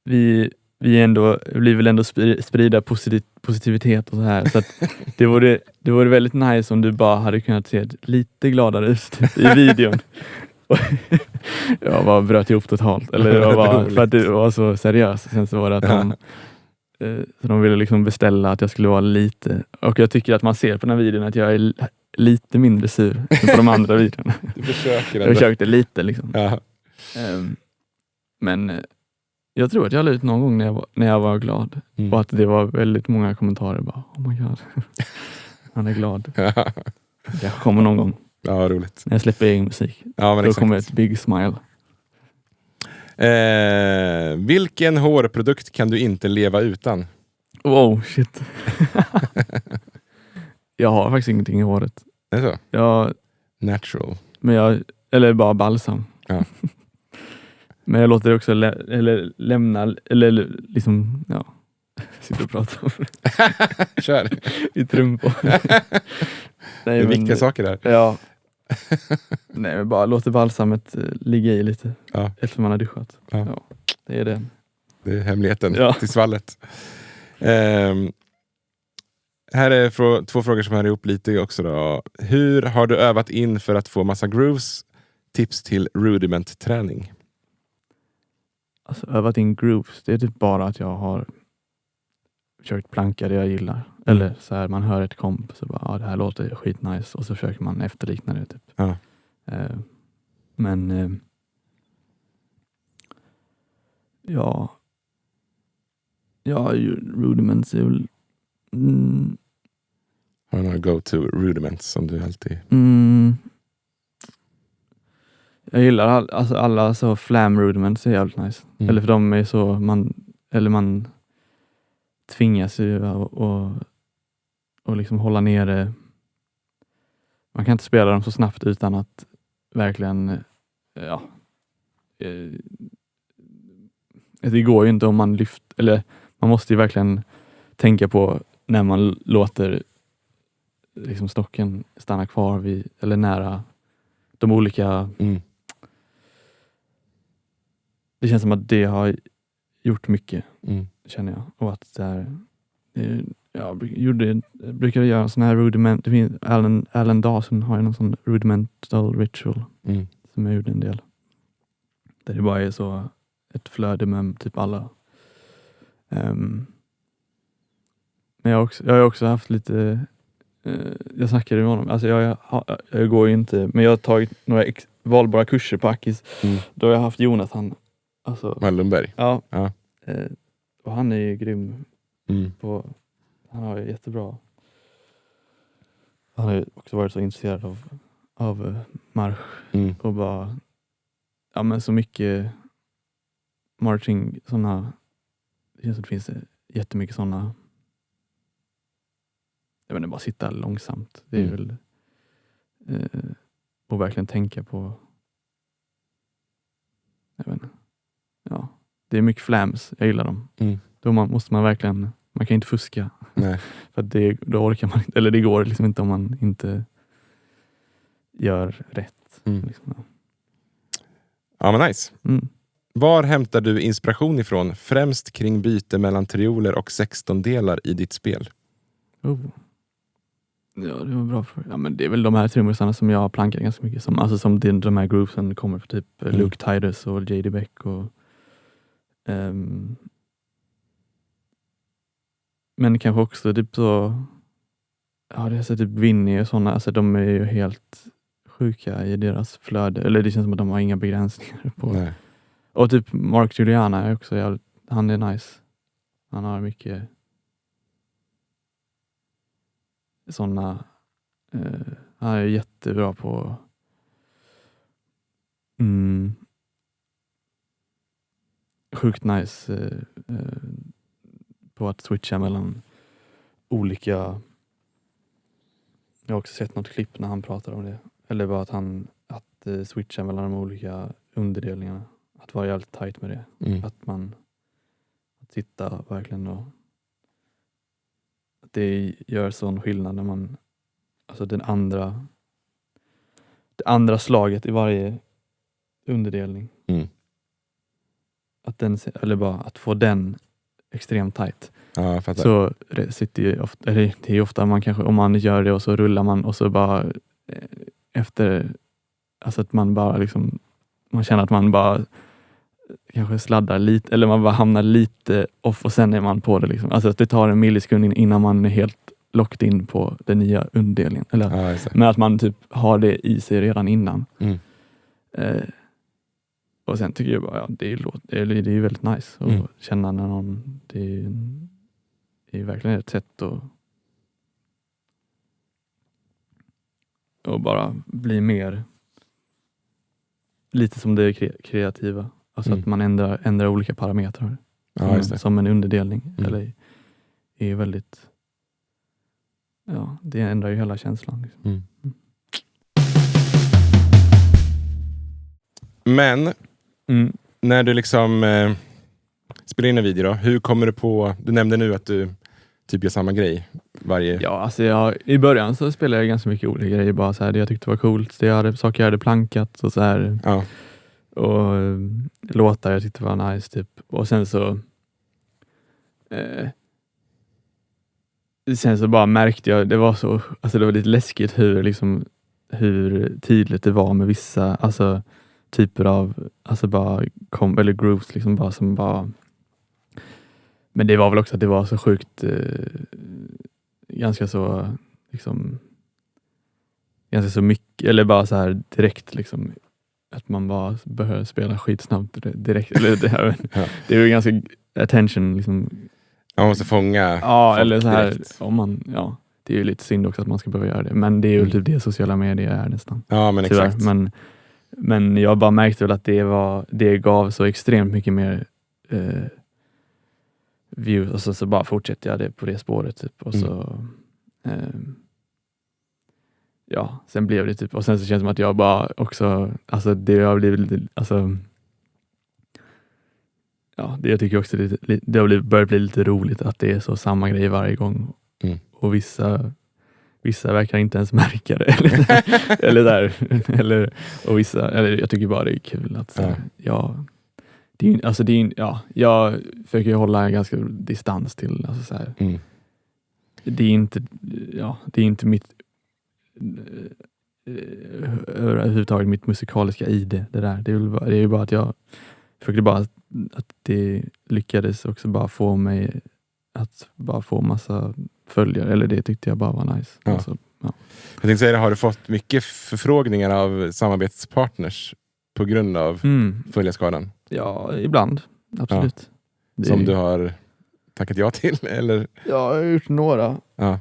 vi vill ändå sprida positivitet och så här. Så att det vore väldigt nice om du bara hade kunnat se lite gladare ut i videon. Jag bara bröt ihop totalt. Eller det var bara för att det var så seriöst. Sen så var det att de ville liksom beställa att jag skulle vara lite... Och jag tycker att man ser på den här videon att jag är lite mindre sur än på de andra videorna. Du försöker ändå. Jag försökte lite liksom. Ja. Men Jag tror att jag la ut någon gång när jag var glad. Och att det var väldigt många kommentarer. Bara, oh my god. Han är glad. Det kommer någon gång. Ja, roligt. När jag släpper egen musik. Ja, men då kommer ett big smile. Vilken hårprodukt kan du inte leva utan? Wow, shit. Jag har faktiskt ingenting i håret. Är det så? Natural. Men eller bara balsam. Ja. Men jag låter det också lämna, eller liksom, ja. Sitter och pratar. Kör. I trumpor. Det är viktiga saker där. Ja. Nej, men bara låter balsamet ligga i lite. Ja. Efter man har duschat. Ja. Ja, det är det. Det är hemligheten till svallet. Här är 2 frågor som hör ihop lite också då. Hur har du övat in för att få massa grooves? Tips till rudiment-träning. Alltså övat in grooves, det är typ bara att jag har försökt planka det jag gillar. Eller så här, man hör ett komp så bara, det här låter skitnice. Och så försöker man efterlikna det typ. Ja. Men ja, rudiments är väl har du några go-to rudiments som du alltid... Jag gillar alla så flam rudiments är jävligt nice. Eller för de är så man tvingas ju och liksom hålla nere. Man kan inte spela dem så snabbt utan att verkligen det går ju inte om man eller man måste ju verkligen tänka på när man låter liksom stocken stanna kvar vid eller nära de olika. Det känns som att det har gjort mycket, känner jag. Och att jag brukar göra sån här rudiment. Det finns Alan Dawson har ju någon sån rudimental ritual som jag gjorde en del. Där det bara är så ett flöde med typ alla. Men jag har också haft lite jag snackade med honom. Alltså jag går ju inte, men jag har tagit några valbara kurser på Akis. Då har jag haft Jonathan. Alltså, Lundberg. Ja. Och han är ju grym han har ju jättebra. Han har ju också varit så intresserad av marsch och bara men så mycket marching såna. Det känns som det finns jättemycket såna. Jag vet inte, bara sitta långsamt. Det är väl och verkligen tänka på. Jag vet inte. Ja, det är mycket flams. Jag gillar dem. Då måste man verkligen, man kan inte fuska. Nej. För att då orkar man inte, eller det går liksom inte om man inte gör rätt. Liksom, ja. Ja, men nice. Var hämtar du inspiration ifrån? Främst kring byte mellan trioler och 16-delar i ditt spel. Ja, det var bra fråga. Ja, men det är väl de här trummisarna som jag har plankat ganska mycket som. Alltså som de här groupsen kommer för typ Luke Titus och J.D. Beck och men kanske också typ så det är så typ Vinny och sådana, alltså de är ju helt sjuka i deras flöde. Eller det känns som att de har inga begränsningar på. Nej. Och typ Mark Juliana är också han är nice. Han har mycket sådana han är jättebra på sjukt nice på att switcha mellan olika. Jag har också sett något klipp när han pratar om det. Eller bara att switcha mellan de olika underdelningarna. Att vara jävligt tight med det. Att sitta verkligen och att det gör sån skillnad när man alltså det andra slaget i varje underdelning. Eller bara att få den extremt tight. Ja, jag fattar. Så det sitter ju ofta, eller det är ofta man kanske, om man gör det och så rullar man och så bara efter, alltså att man bara liksom, man känner att man bara kanske sladdar lite, eller man bara hamnar lite off och sen är man på det liksom. Alltså att det tar en millisekund innan man är helt locked in på den nya underdelningen. Eller, men att man typ har det i sig redan innan. Och sen tycker jag bara, det är väldigt nice att känna när någon, det är verkligen ett sätt att bara bli mer lite som det kreativa. Alltså att man ändrar olika parametrar som en underdelning. Eller är väldigt, det ändrar ju hela känslan. Liksom. Men när du liksom spelar in en video då, hur kommer du på, du nämnde nu att du typ gör samma grej varje... Ja, alltså i början så spelade jag ganska mycket olika grejer, bara så här, det jag tyckte var coolt, saker jag hade plankat och så här. Ja. Och låtar jag tyckte var nice typ. Och sen så bara märkte jag, det var lite läskigt hur tydligt det var med vissa, alltså typer av, alltså bara eller grooves liksom bara som bara, men det var väl också att det var så sjukt ganska så mycket, eller bara så här direkt liksom, att man bara behöver spela skitsnabbt direkt, eller det är ju ganska attention liksom. Man måste fånga eller så här direkt. Det är ju lite synd också att man ska behöva göra det, men det är ju typ det sociala medier är nästan. Ja, men tyvärr. Exakt. Men jag bara märkte väl att det gav så extremt mycket mer views, och så bara fortsätter jag det på det spåret typ, och så sen blev det typ, och sen så känns det som att jag bara också, alltså det har blivit lite, alltså det jag tycker också det har börjat bli lite roligt att det är så samma grej varje gång, och vissa verkar inte ens märka det eller och vissa, eller jag tycker bara det är kul att jag försöker hålla en ganska distans till, alltså så här. Det är inte mitt överhuvudtaget mitt musikaliska ID det där. Det är ju bara att jag försökte bara att det lyckades också bara få mig att bara få massa följare, eller det tyckte jag bara var nice. Ja. Alltså, Jag tänkte säga, har du fått mycket förfrågningar av samarbetspartners på grund av följarskadan? Ja, ibland. Absolut. Ja. Som du har tackat ja till, eller? Ja, jag har gjort några. Ja.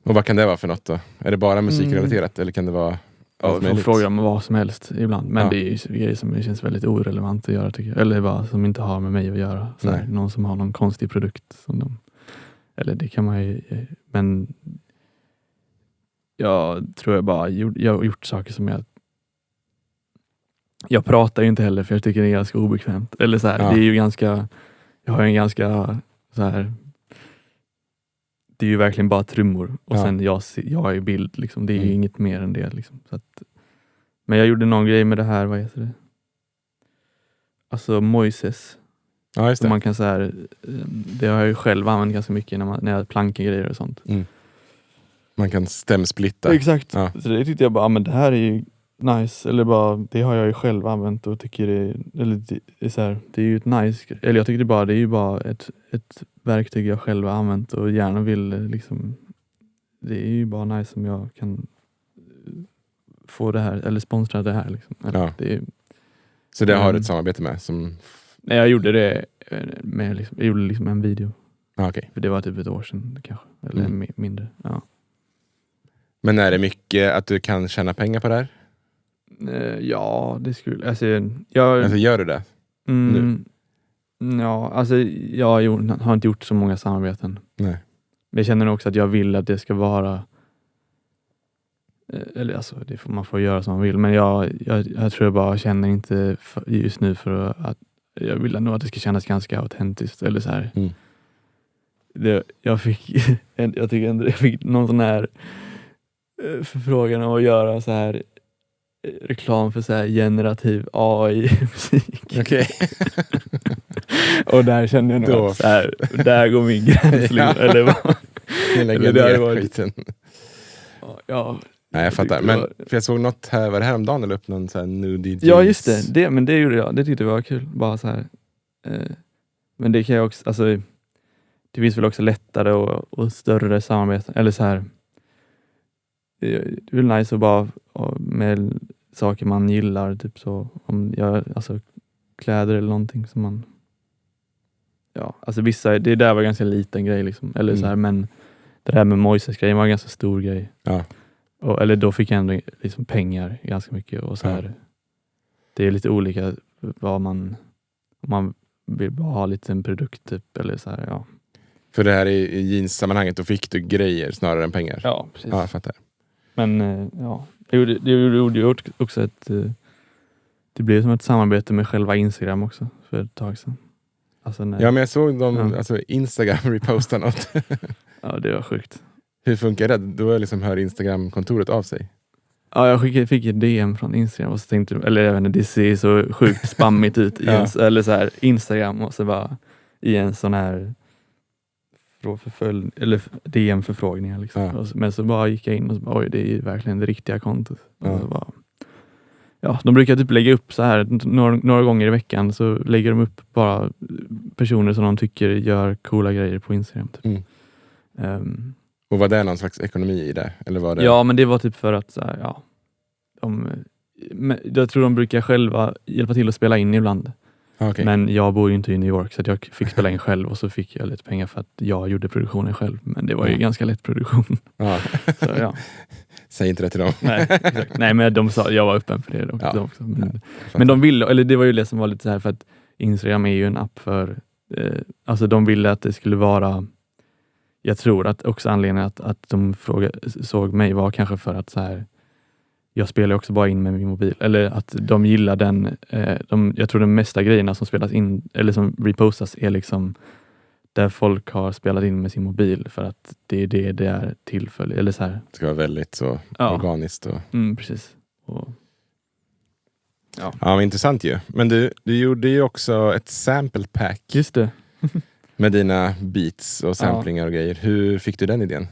Och vad kan det vara för något då? Är det bara musikrelaterat, eller kan det vara allt möjligt? Jag får fråga om vad som helst ibland. Men det är ju grejer som känns väldigt orelevant att göra, tycker jag. Eller bara som inte har med mig att göra. Så här, någon som har någon konstig produkt som de... Eller det kan man ju... Men jag tror jag har gjort saker som jag pratar ju inte heller, för jag tycker det är ganska obekvämt. Eller så här, det är ju ganska... Jag har en ganska så här... Det är ju verkligen bara trummor. Och sen jag är i bild. Liksom. Det är ju inget mer än det. Liksom. Så att, men jag gjorde någon grej med det här. Vad heter det? Alltså Moises. Ja, just det. Man kan så här, det har jag ju själv använt ganska mycket när jag plankar grejer och sånt. Man kan stämsplitta. Exakt. Ja. Så det tyckte jag bara, men det här är ju nice. Eller bara, det har jag ju själv använt och tycker det är så här, det är ju ett nice. Eller jag tycker det är ju bara ett verktyg jag själv har använt och gärna vill liksom, det är ju bara nice om jag kan få det här eller sponsra det här liksom. Så det har du ett samarbete med som... Nej, jag gjorde det med liksom, jag gjorde liksom en video. Okay. För det var typ ett år sedan kanske, eller mindre. Ja. Men är det mycket att du kan tjäna pengar på det här? Ja, det skulle... Alltså gör du det? Nu? Ja, alltså jag har inte gjort så många samarbeten. Nej. Men jag känner också att jag vill att det ska vara... Eller alltså, man får göra som man vill. Men jag tror jag bara känner inte just nu för att... Jag vill nog att det ska kännas ganska autentiskt. Eller så här. Jag fick någon sån här förfrågan om att göra så här reklam för så här generativ AI-musik. Okej. Och där kände jag nog att så här, där går min gräns. Eller vad? Eller det hade skiten. Ja. Nej, jag fattar. Men för jag såg något här, var det häromdagen eller upp någon så här nudie jeans? Ja, just det. Men det gjorde jag. Det tyckte jag var kul. Bara så här. Men det kan jag också, alltså det finns väl också lättare och större samarbeten. Eller så här. Det är väl nice att bara med saker man gillar, typ så, om jag, alltså kläder eller någonting som man, ja, alltså vissa, det där var ganska liten grej liksom, eller så här, men det där med Moises-grejen var en ganska stor grej. Ja. Eller då fick jag ändå liksom pengar ganska mycket och så här, det är lite olika vad man, om man vill bara ha lite en produkt typ, eller så här, ja. För det här i jeans-sammanhanget, då fick du grejer snarare än pengar. Ja, precis. Ja, jag fattar. Men ja, det gjorde också det blev som ett samarbete med själva Instagram också för ett tag sedan. Alltså, ja, men jag såg dem, alltså Instagram reposta något. Ja, det var sjukt. Hur funkar det? Då liksom hör Instagram-kontoret av sig. Ja, jag fick ett DM från Instagram och så tänkte, eller jag vet inte, det ser så sjukt spammigt ut i eller så här, Instagram, och så bara i en sån här eller DM-förfrågningar liksom. Ja. Men så bara gick jag in och så bara, oj, det är verkligen det riktiga kontot. Och så bara, ja, de brukar typ lägga upp så här några gånger i veckan, så lägger de upp bara personer som de tycker gör coola grejer på Instagram typ. Och var det någon slags ekonomi i det? Eller var det... Ja, men det var typ för att så här, ja, jag tror de brukar själva hjälpa till att spela in ibland. Okay. Men jag bor ju inte i New York, så att jag fick spela in själv, och så fick jag lite pengar för att jag gjorde produktionen själv. Men det var ju ganska lätt produktion. Ja. Så, ja. Säg inte det till dem. Nej, men de sa, jag var öppen för det också. Men de ville, eller det var ju det som var lite så här, för att Instagram är ju en app för, alltså de ville att det skulle vara, jag tror att också anledningen att de såg mig var kanske för att så här, jag spelar också bara in med min mobil. Eller att de gillar den, jag tror de mesta grejerna som spelas in eller som repostas är liksom där folk har spelat in med sin mobil, för att det är det är tillfälle, eller så här. Det ska vara väldigt så organiskt. Och... precis. Och... Ja, men intressant ju. Men du gjorde ju också ett sample pack. Just det. Med dina beats och samplingar och grejer. Hur fick du den idén?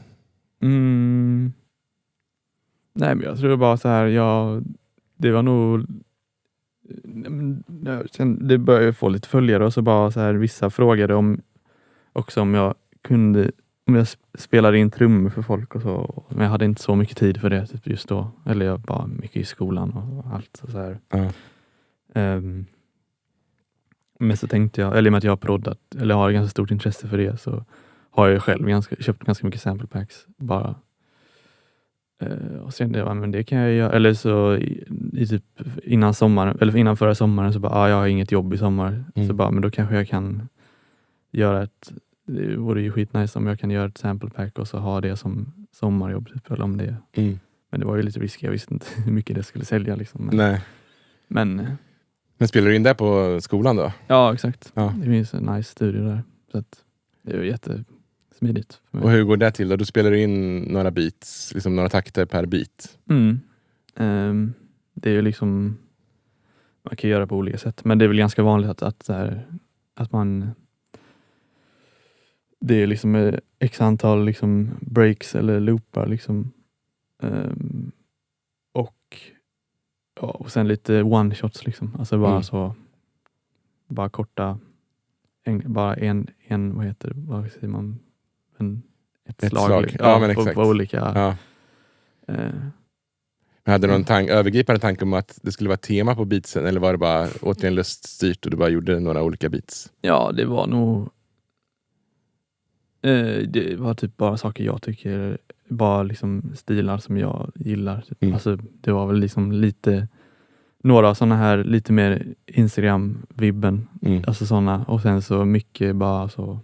Nej, men jag tror bara så här, det var nog, det började få lite följare, och så bara så här, vissa frågade om jag kunde, om jag spelade in trummor för folk och så, men jag hade inte så mycket tid för det typ just då, eller jag var mycket i skolan och allt så här. Men så tänkte jag, eller i och med att jag har proddat, eller har ganska stort intresse för det, så har jag själv köpt ganska mycket sample packs bara. Och sen men det kan jag göra, eller så i typ innan sommaren, eller innan förra sommaren, så bara, jag har inget jobb i sommar, så bara, men då kanske jag kan göra det vore ju skitnice om jag kan göra ett sample pack och så ha det som sommarjobb typ, eller om det. Men det var ju lite riskigt, jag visste inte hur mycket det skulle sälja liksom. Nej. Men spelar du in det på skolan då? Ja, exakt. Ja. Det finns en nice studio där, så att det är ju jättesmidigt för mig. Och hur går det till då? Du spelar in några beats, liksom några takter per beat. Det är ju liksom, man kan göra på olika sätt, men det är väl ganska vanligt att man, det är liksom x antal liksom breaks eller loopar liksom, och sen lite one shots liksom, alltså bara så, bara korta, bara en vad heter det, vad säger man, ett slag. Ja, men exakt. På olika. Ja. Hade du någon övergripande tanke om att det skulle vara tema på beatsen, eller var det bara återigen luststyrt och du bara gjorde några olika beats? Ja, det var nog det var typ bara saker jag tycker, bara liksom stilar som jag gillar typ. Alltså det var väl liksom lite några sådana här lite mer Instagram-vibben, alltså sådana, och sen så mycket bara så,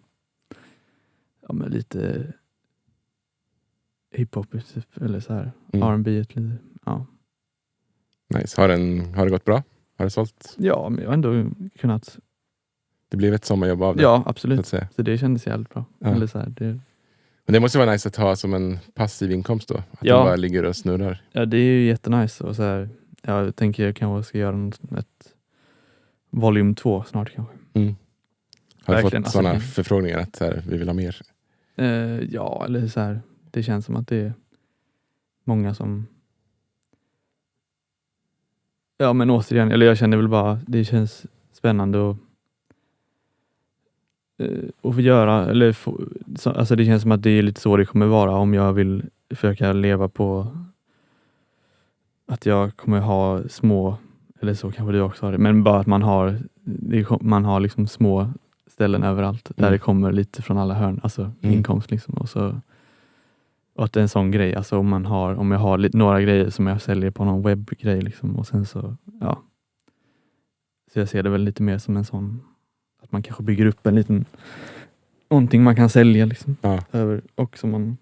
ja, men lite hiphop typ, eller så här R&B lite, ja. Nice. Har det gått bra? Har det sålt? Ja, men jag har ändå kunnat. Det blev ett sommarjobb av det. Ja, absolut. Så det kändes jävligt bra. Ja. Eller så här, Men det måste vara nice att ha som en passiv inkomst då? Att den bara ligger och snurrar. Ja, det är ju jättenice. Och så här, jag tänker jag kanske ska göra ett volym 2 snart kanske. Har du fått sådana förfrågningar att så här, vi vill ha mer? Ja, eller så här, det känns som att det är många som, ja, men återigen, eller jag känner väl bara, det känns spännande att få göra, eller alltså det känns som att det är lite så det kommer vara om jag vill försöka leva på att jag kommer ha små, eller så kanske du också har det, men bara att man har liksom små ställen överallt där det kommer lite från alla hörn, alltså inkomst liksom, och att det är en sån grej, alltså om jag har några grejer som jag säljer på någon webbgrej liksom, och sen så jag ser det väl lite mer som en sån, att man kanske bygger upp en liten någonting man kan sälja liksom, över, och som man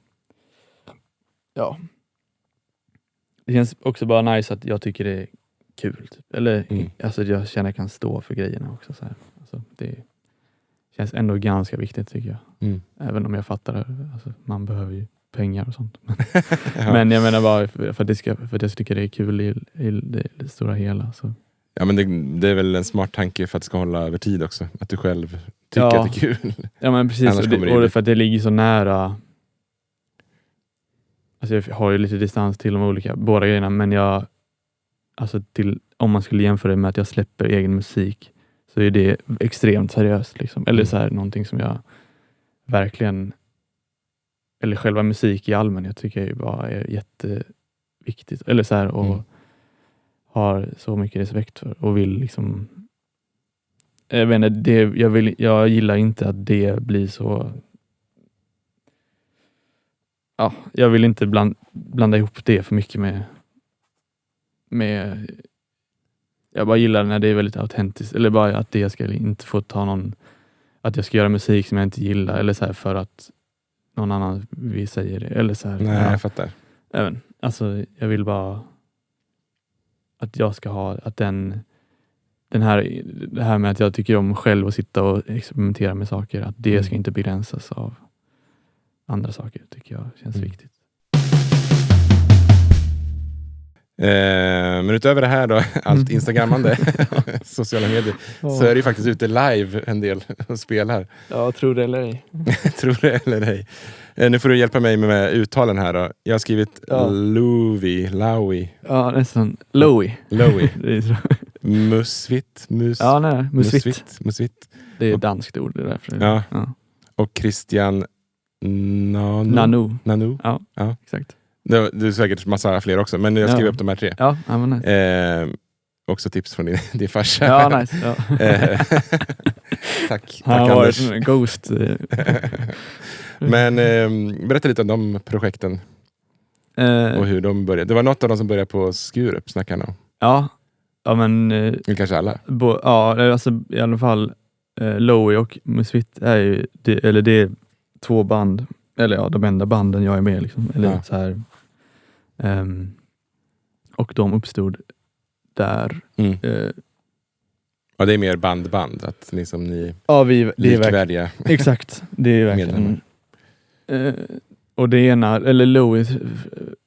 det känns också bara nice att jag tycker det är kul typ. Eller alltså jag känner att jag kan stå för grejerna också så här. Alltså, det känns ändå ganska viktigt tycker jag. Även om jag fattar det, alltså, man behöver ju pengar och sånt. Men jag menar bara för att jag tycker det är kul i det stora hela så. Ja, men det är väl en smart tanke för att det ska hålla över tid också. Att du själv tycker att det är kul. Ja, men precis. Och för att det ligger så nära. Alltså jag har ju lite distans till de båda grejerna. Men om man skulle jämföra det med att jag släpper egen musik, så är det extremt seriöst. Liksom. Eller så här, någonting som jag verkligen... Eller själva musik i allmänhet tycker jag ju bara är jätteviktigt. Eller så här, och har så mycket respekt för. Och vill liksom... Jag vet inte, jag gillar inte att det blir så... Ja, jag vill inte blanda ihop det för mycket med... Jag bara gillar när det är väldigt autentiskt. Eller bara att det ska inte få ta någon... Att jag ska göra musik som jag inte gillar. Eller så här för att någon annan vill säga det. Eller så här, nej, jag fattar. Även, alltså, jag vill bara... Att jag ska ha... Att det här med att jag tycker om själv att sitta och experimentera med saker. Att det ska inte begränsas av andra saker, tycker jag känns viktigt. Men utöver det här då, allt instagrammande, sociala medier, så är det ju faktiskt ute live en del och spelar. Ja, tror det eller ej. Tror det eller ej. Nu får du hjälpa mig med uttalen här då. Jag har skrivit Lowie. Ja, nästan. Lowie. Musvitt. Ja, nej. Musvitt. Det är ett danskt ord, det är därför. Ja. Och Christian Nanu. Ja, exakt. Det är säkert massa fler också, men jag skriver upp de här 3. Ja, men nice. Också tips från din farsa. Ja, nice. Ja. Tack Han Anders. var en ghost. Men berätta lite om de projekten. Och hur de började. Det var något av dem som började på Skurup, snackar han om. Ja, men... kanske alla. Alltså i alla fall Lowie och Musvitt är ju... det är 2 band. Eller de enda banden jag är med liksom. Eller så här. Och de uppstod där. Ja, det är mer band. Att liksom ni likvärdiga. Exakt. Det är verkligen. Och det ena, eller Lowie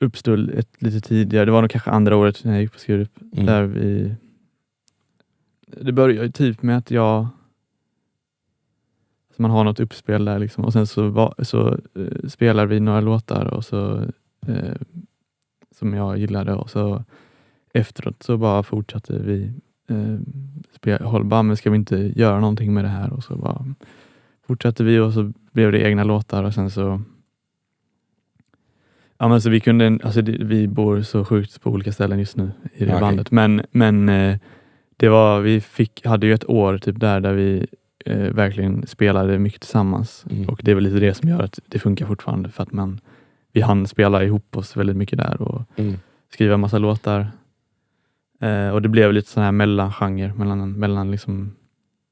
uppstod lite tidigare. Det var nog kanske andra året när jag gick på Skurup. Där det började typ med att man har något uppspel där liksom. Och sen så spelar vi några låtar och så som jag gillade, och så efteråt så bara fortsatte vi men ska vi inte göra någonting med det här, och så bara fortsatte vi, och så blev det egna låtar, och sen så men så vi kunde, alltså vi bor så sjukt på olika ställen just nu i det bandet, men det var, hade ju ett år typ där vi verkligen spelade mycket tillsammans, och det är väl lite det som gör att det funkar fortfarande, för att vi hann spela ihop oss väldigt mycket där och skriva en massa låtar, och det blev lite sån här mellangenre mellan liksom,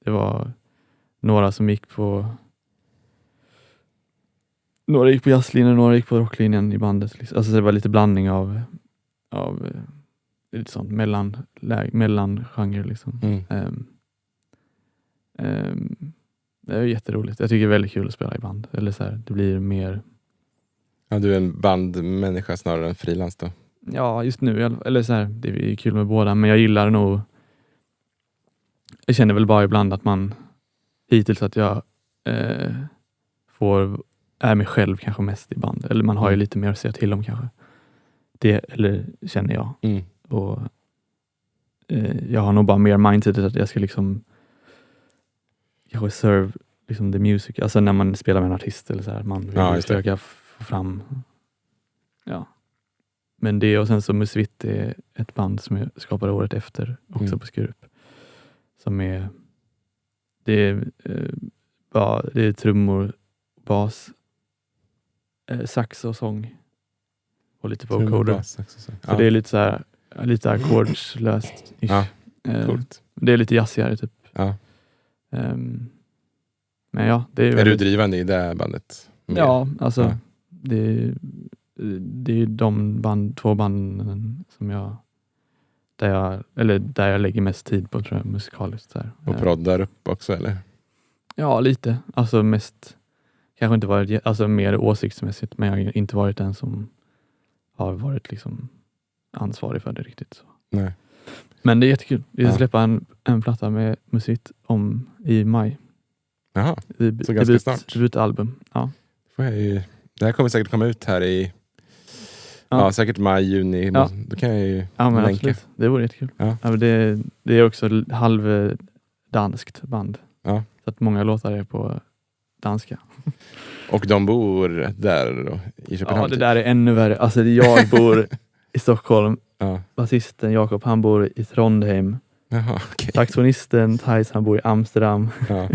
det var några som gick på jazzlinjen, några gick på rocklinjen i bandet liksom. Alltså det var lite blandning av lite sånt mellangenre liksom. Det är jätteroligt. Jag tycker det är väldigt kul att spela i band. Eller så här, det blir mer... Ja, du är en bandmänniska snarare än frilans då? Ja, just nu. Eller så här, det är kul med båda. Men jag gillar nog... Jag känner väl bara ibland att man... Hittills att jag är mig själv kanske mest i band. Eller man har ju lite mer att säga till om kanske. Eller känner jag. Och jag har nog bara mer mindsetet att jag ska liksom... Kanske serve liksom the music, alltså när man spelar med en artist eller så här, man vill försöka få fram Men det och sen så Musvit är ett band som jag skapade året efter också på Skurup. Som är det är trummor, bas, sax och sång och lite vocoder. Så det är lite så här lite ackordslöst. Coolt. Det är lite jazzigare typ. Ja. Men ja, det är du drivande i det bandet? Ja, alltså det är de två banden som där jag lägger mest tid på, tror jag, musikaliskt. Så här. Och proddar upp också, eller? Ja, lite. Alltså mest, kanske inte varit, alltså mer åsiktsmässigt, men jag har inte varit den som har varit liksom ansvarig för det riktigt. Så. Nej. Men det är jättekul. Vi ska släppa en platta med musik i maj. Jaha, så ganska snart. Debutalbum, ja. Det här kommer säkert komma ut här i säkert maj, juni. Ja. Då kan jag ju men länka. Absolut. Det vore jättekul. Ja. Ja, det är också halvdanskt band. Ja. Så att många låtar är på danska. Och de bor där då, i Köpenhamn? Ja, det där är ännu värre. Alltså jag bor i Stockholm. Ja. Basisten Jakob, han bor i Trondheim. Jaha, okay. Saxonisten Thijs, han bor i Amsterdam. Ja.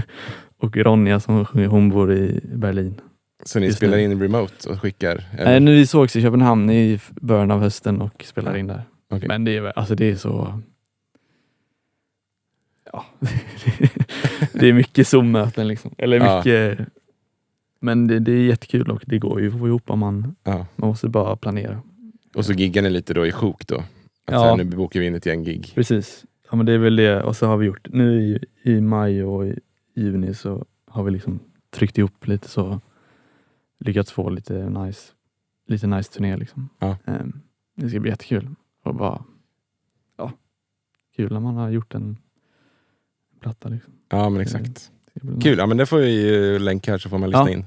Och Ronja som sjunger, hon bor i Berlin. Så ni spelar in remote och skickar? Nej, nu vi sågs i Köpenhamn i början av hösten och spelar in där. Okay. Men det är så... Ja, det är mycket Zoom-möten liksom. Eller mycket... Men det är jättekul och det går ju att få ihop om man måste bara planera. Och så giggar ni lite då i sjok då? Att nu bokar vi in ett gäng gig. Precis. Ja, men det är väl det. Och så har vi gjort nu i maj och i juni så har vi liksom tryckt ihop lite så lyckats få lite nice turné liksom. Ja. Det ska bli jättekul. Och bara kul när man har gjort en platta liksom. Ja, men exakt. Kul, ja men det får vi ju länka här så får man lyssna in.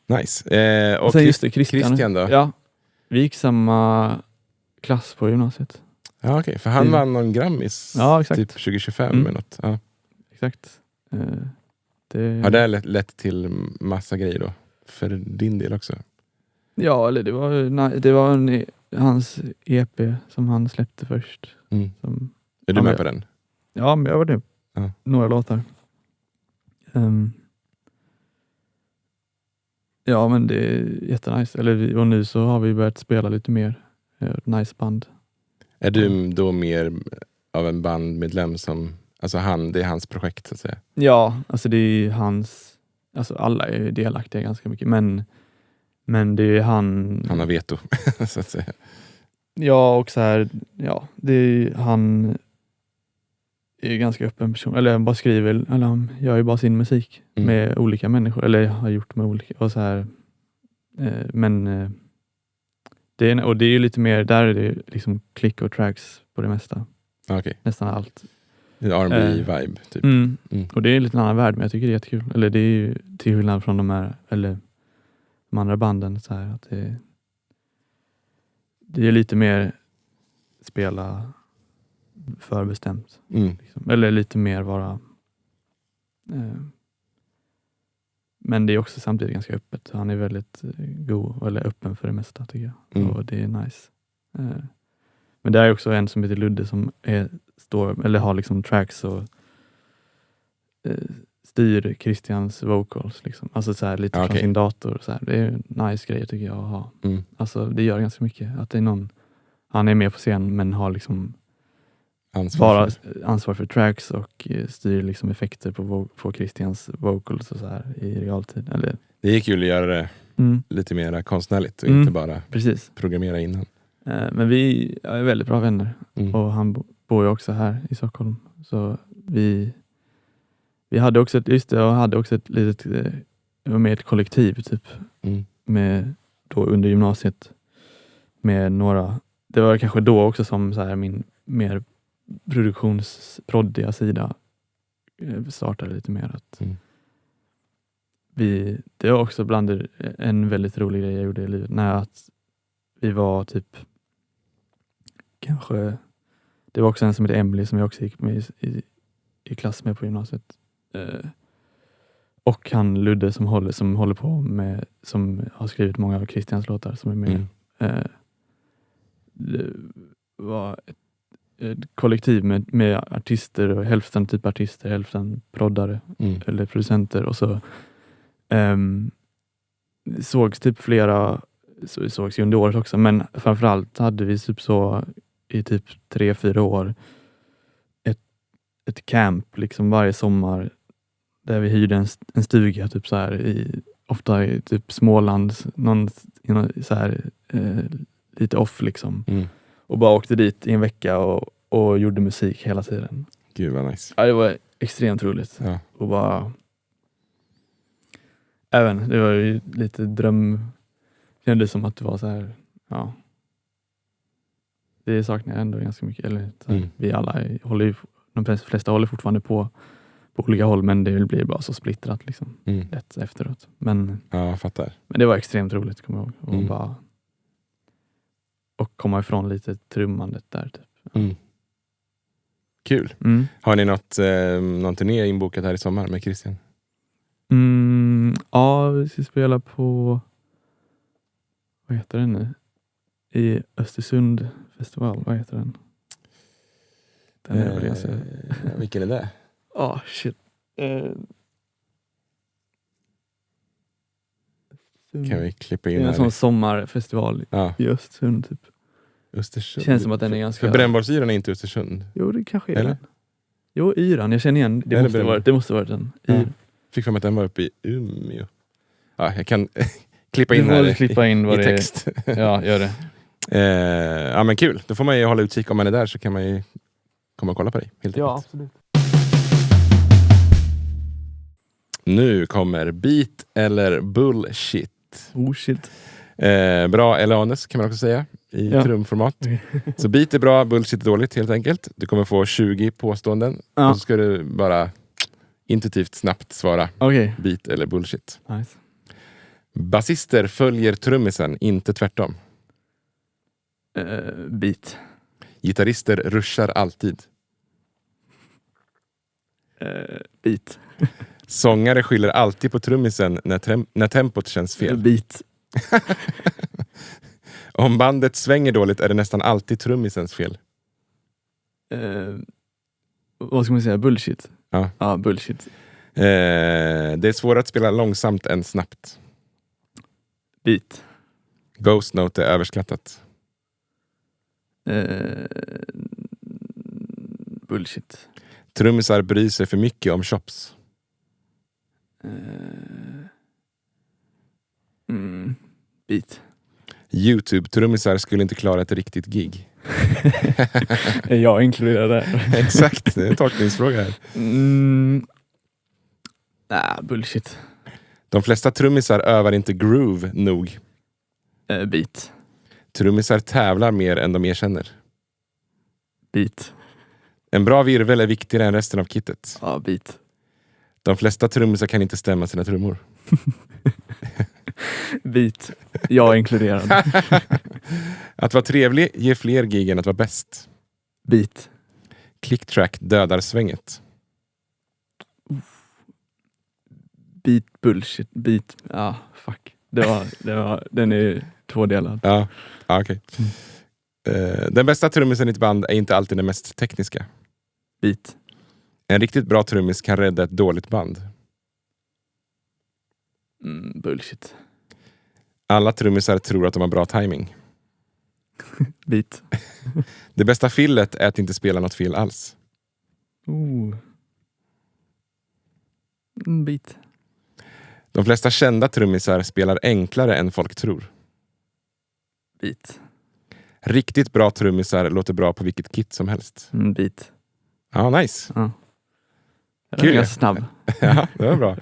Nice. Och sen just det, Christian då? Ja, vi gick samma klass på gymnasiet. Ja, okej. För han vann någon Grammis typ 2025 eller något. Ja. Exakt. Har det lett till massa grejer då? För din del också? Ja, eller det var hans EP som han släppte först. Är du med på den? Ja, men jag var det. Ja. Några låtar. Ja, men det är jättenice. Och nu så har vi börjat spela lite mer. Ett nice band. Är du då mer av en bandmedlem som... Alltså det är hans projekt så att säga? Ja, alltså det är hans... Alltså alla är delaktiga ganska mycket. Men det är han... Han har veto, så att säga. Ja, och så här... Ja, det är han... är ganska öppen person. Eller han bara skriver... Eller han gör ju bara sin musik med olika människor. Eller har gjort med olika... Och så här... Men... det är ju lite mer... Där är det liksom klick och tracks på det mesta. Okay. Nästan allt. R&B-vibe typ. Och det är lite en annan värld, men jag tycker det är jättekul. Eller det är ju till skillnad från de andra banden så här, att det är lite mer spela förbestämt. Liksom. Eller lite mer vara men det är också samtidigt ganska öppet. Han är väldigt god, eller öppen för det mesta tycker jag. Och det är nice. Men det är också en som heter Ludde som har liksom tracks och styr Christians vocals liksom. Alltså så här, lite från sin dator så här. Det är nice grejer tycker jag att ha. Alltså det gör ganska mycket att det är någon, han är med på scen men har liksom ansvar för tracks och styr liksom effekter på Christians vocals och så här i realtid. Eller det är kul att göra det lite mer konstnärligt och inte bara programmera innan. Men vi är väldigt bra vänner. Och han bor ju också här i Stockholm. Så vi hade också ett litet med ett kollektiv typ. Med då under gymnasiet. Med några. Det var kanske då också som så här min mer produktionsproddiga sida startade lite mer att det var också bland en väldigt rolig grej jag gjorde i livet. När att vi var typ kanske, det var också en som heter Emily som jag också gick med i klass med på gymnasiet. Och han Ludde som håller på med, som har skrivit många av Christians låtar som är med. var ett kollektiv med artister och hälften typ artister, hälften proddare eller producenter och så sågs typ flera, så sågs ju under året också, men framförallt hade vi typ så i typ 3-4 år ett camp liksom varje sommar där vi hyrde en stuga typ så här ofta i typ Småland, någon så här lite off liksom. Och bara åkte dit i en vecka och gjorde musik hela tiden. Gud vad nice. Ja, det var extremt roligt. Ja. Och bara även, det var ju lite kändes som att det var så här, ja. Det saknar jag ändå ganska mycket. Eller vi alla de flesta håller fortfarande på olika håll, men det blir bara så splittrat liksom. Lätt efteråt. Men, ja, jag fattar. Men det var extremt roligt, kommer jag ihåg. Och bara komma ifrån lite trummandet där typ. Kul. Har ni någon turné inbokat här i sommar med Christian? Ja, vi ska spela på, vad heter den nu? I Östersund festival, vad heter den? Vilken är det? Shit. Kan vi klippa in en sån sommarfestival i Östersund typ. Östersund. Känns som att den är ganska... För Brännbollsyran är inte Östersund. Jo, det kanske är eller? Den. Jo, Yran, jag känner igen. Det måste varit den. Ja. Fick för mig att den var uppe i Umeå. Ja, jag kan klippa in här i text. Ja, gör det. Ja, men kul. Då får man ju hålla utkik om man är där, så kan man ju komma och kolla på dig. Helt ja, enkelt. Absolut. Nu kommer beat eller bullshit. Shit. Bra eller anus kan man också säga i trumformat. Så beat är bra, bullshit är dåligt helt enkelt. Du kommer få 20 påståenden och så ska du bara intuitivt snabbt svara beat eller bullshit. Nice. Basister följer trummisen, inte tvärtom. Beat. Gitarrister ruschar alltid. Beat. Sångare skyller alltid på trummisen när tempot känns fel. Beat. Om bandet svänger dåligt är det nästan alltid trummisens fel. Vad ska man säga? Bullshit? Ja, bullshit. Det är svårare att spela långsamt än snabbt. Beat. Ghost Note är överskattat. Bullshit. Trummisar bryr sig för mycket om chops. Beat. YouTube-trummisar skulle inte klara ett riktigt gig. Är jag inkluderad där? Exakt, det är en tolkningsfråga här. Bullshit. De flesta trummisar övar inte groove nog. Beat. Trummisar tävlar mer än de erkänner. Beat. En bra virvel är viktigare än resten av kittet. Ja, beat. De flesta trummisar kan inte stämma sina trummor. Beat. Jag är inkluderad. Att vara trevlig ger fler gig än att vara bäst. Beat. Clicktrack dödar svänget. Beat, bullshit, beat. Fuck. Den är tvådelad. Ja, okej. Den bästa trummisen i ett band är inte alltid den mest tekniska. Beat. En riktigt bra trummis kan rädda ett dåligt band. Bullshit. Alla trummisar tror att de har bra timing. Beat. Det bästa fillet är att inte spela något fel alls. Beat. De flesta kända trummisar spelar enklare än folk tror. Beat. Riktigt bra trummisar låter bra på vilket kit som helst. Beat. Ja, nice. Ja. Kul. Jag är snabb. Ja, det var bra.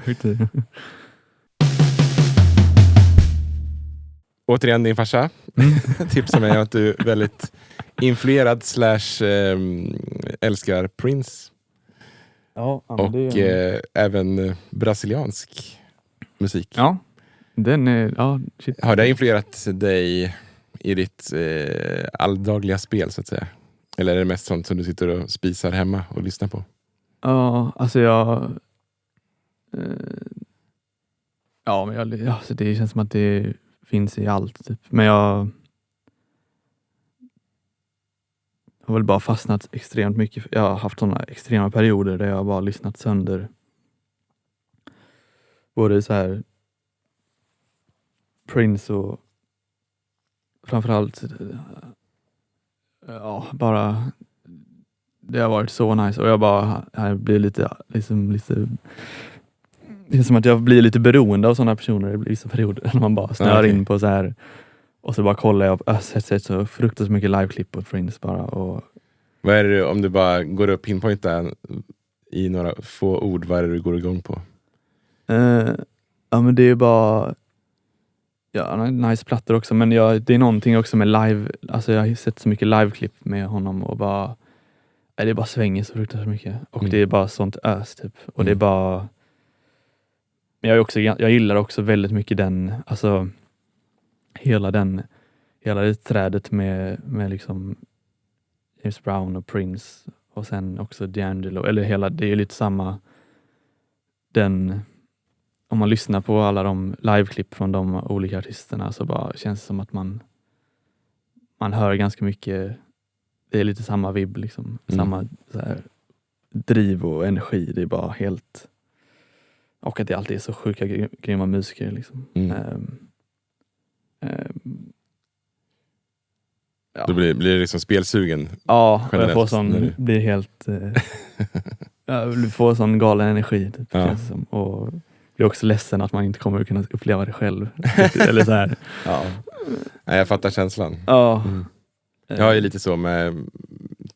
Återigen din farsa. Tipsar mig att du är väldigt influerad / älskar Prince. Ja, och även brasiliansk musik. Ja, den är... shit. Har det influerat dig i ditt alldagliga spel så att säga? Eller är det mest sånt som du sitter och spisar hemma och lyssnar på? Ja, alltså jag... men så det känns som att det finns i allt typ. Men har väl bara fastnat extremt mycket. Jag har haft sådana extrema perioder där jag bara lyssnat sönder. Både så här Prince och framförallt bara det har varit så nice. Och jag blir lite det är som att jag blir lite beroende av sådana personer i vissa perioder. När man bara snör in på så här. Och så bara kollar jag på sett så fruktansvärt mycket liveklipp på Prince bara. Och vad är det, om du bara går upp pinpointa i några få ord, vad är det du går igång på? Ja, men det är bara nice plattor också, men det är någonting också med live, alltså jag har sett så mycket liveklipp med honom och bara det är bara svänger så fruktansvärt mycket och det är bara sånt ös typ och det är bara jag gillar också väldigt mycket den, alltså hela det trädet med liksom James Brown och Prince och sen också D'Angelo, eller hela, det är lite samma om man lyssnar på alla de liveklipp från de olika artisterna så bara känns det som att man hör ganska mycket, det är lite samma vibb liksom, samma så här, driv och energi, det är bara helt, och att det alltid är så sjuka grymma musiker liksom. Då blir det liksom spelsugen. Ja, jag får sån, blir helt du får sån galen energi typ, känns det som. Och blir också ledsen att man inte kommer att kunna uppleva det själv. Eller så här. Nej, jag fattar känslan. Ja. Jag är lite så med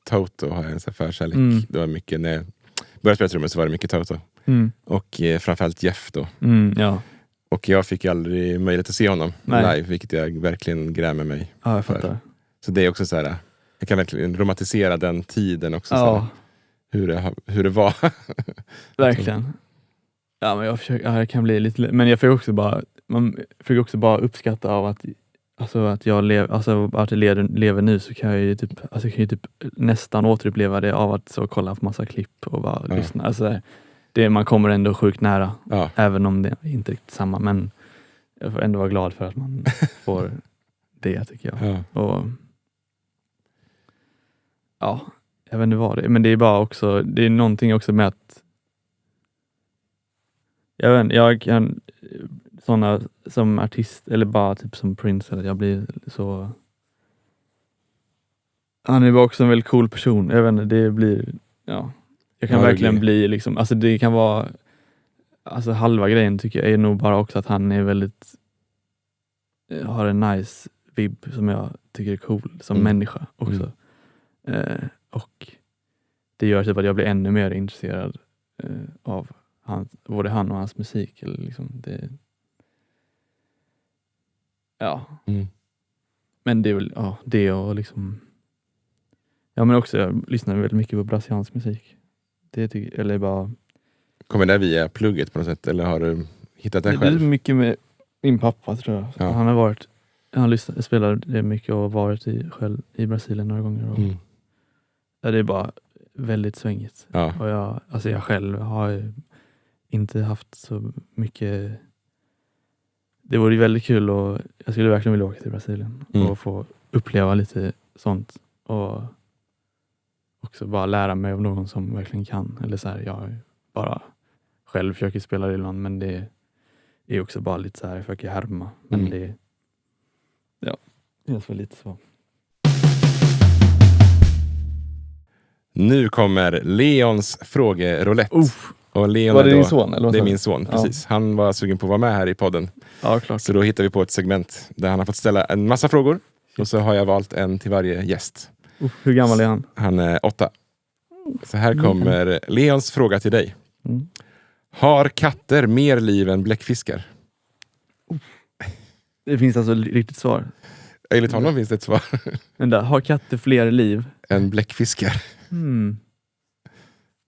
Toto, har jag en sån förkärlek. Det var mycket, när jag började spela trummor så var det mycket Toto. Och framförallt Jeff då. Ja. Och jag fick aldrig möjlighet att se honom live, vilket jag verkligen grämer mig. Ja, jag fattar. Så det är också så här, jag kan verkligen romantisera den tiden också. Så här, hur det var. Verkligen. Ja, men jag kan bli lite, men jag fick också bara uppskatta av att att jag lever nu, så kan jag ju typ nästan återuppleva det av att kolla på massa klipp och bara lyssna. Alltså man kommer ändå sjukt nära, även om det inte är samma, men jag får ändå vara glad för att man får det, tycker jag. Och jag vet inte vad det är, men det är bara också, det är någonting också med att jag kan såna som artist, eller bara typ som Prince, eller jag blir så, han är bara också en väldigt cool person. Jag vet inte, det blir, jag kan verkligen bli liksom, alltså det kan vara, alltså halva grejen tycker jag är nog bara också att han är väldigt, har en nice vibb som jag tycker är cool som människa också. Och det gör typ att jag blir ännu mer intresserad av både han och hans musik, eller liksom det. Men det är väl det, och liksom men också jag lyssnar väldigt mycket på brasiliansk musik. Eller bara kommer det via plugget på något sätt, eller har du hittat det själv? Det är mycket med min pappa, tror jag. Han spelar det mycket och varit själv i Brasilien några gånger, och det är bara väldigt svängigt. Och jag själv har inte haft så mycket. Det vore väldigt kul, och jag skulle verkligen vilja åka till Brasilien och få uppleva lite sånt, och också bara lära mig av någon som verkligen kan. Eller så här, jag bara själv försöker spela det ibland, men det är också bara lite så här, jag försöker härma, men det känns väl lite så. Nu kommer Leons frågeroulette. Och Leon var det din son? Eller det är min son, precis. Han var sugen på att vara med här i podden. Ja, klart. Så då hittar vi på ett segment där han har fått ställa en massa frågor. Och så har jag valt en till varje gäst. Hur gammal är han? Han är 8. Så här kommer Leons fråga till dig. Har katter mer liv än bläckfiskar? Det finns alltså riktigt svar. Enligt honom finns det ett svar. Men där, har katter fler liv än bläckfiskar?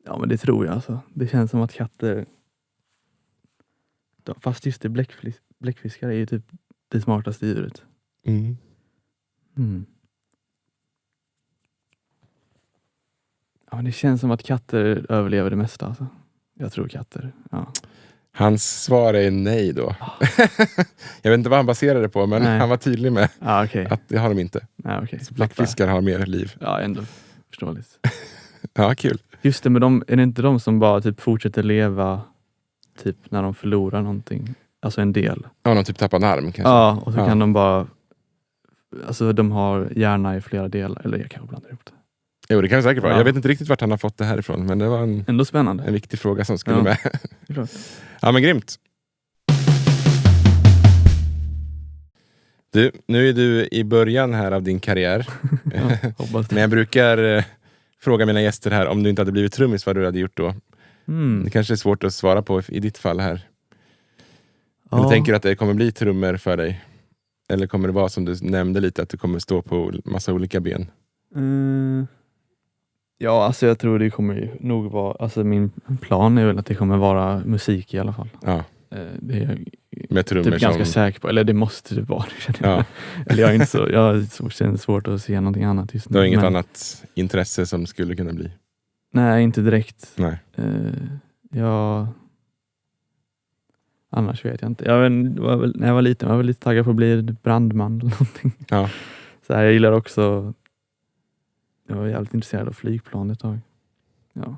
Ja, men det tror jag alltså. Det känns som att katter, fast just det, bläckfiskar är ju typ det smartaste djuret. Ja, men det känns som att katter överlever det mesta alltså. Jag tror katter, Hans svar är nej då. Jag vet inte vad han baserade det på, men han var tydlig med att det har de inte. Okay. Så bläckfiskar har mer liv. Ja, ändå. förståeligt. Ja, kul. Just det, men är det inte de som bara typ fortsätter leva typ när de förlorar någonting? Alltså en del. Ja, de typ tappar en arm kanske. Ja, och så kan de bara... Alltså de har hjärna i flera delar. Eller jag kanske blandar ihop det. Jo, det kan det säkert vara. Jag vet inte riktigt vart han har fått det här ifrån. Men det var ändå spännande. En viktig fråga som skulle med. Klart. Ja, men grymt. Du, nu är du i början här av din karriär. Men jag brukar fråga mina gäster här, om du inte hade blivit trummis, vad du hade gjort då? Det kanske är svårt att svara på i ditt fall här. Men du tänker att det kommer bli trummor för dig? Eller kommer det vara som du nämnde lite, att du kommer stå på massa olika ben? Ja, alltså jag tror det kommer nog vara... Alltså min plan är väl att det kommer vara musik i alla fall. Ja. Det är med trummor typ ganska säker på. Eller det måste det vara. Ja. Eller jag är inte så... Jag känner svårt att se någonting annat just nu. Du har inget annat intresse som skulle kunna bli? Nej, inte direkt. Nej. Annars vet jag inte. När jag var liten var jag lite taggad på att bli brandman eller någonting. Ja. Så här, jag gillar också... Jag var jävligt intresserad av flygplan ett tag. Ja.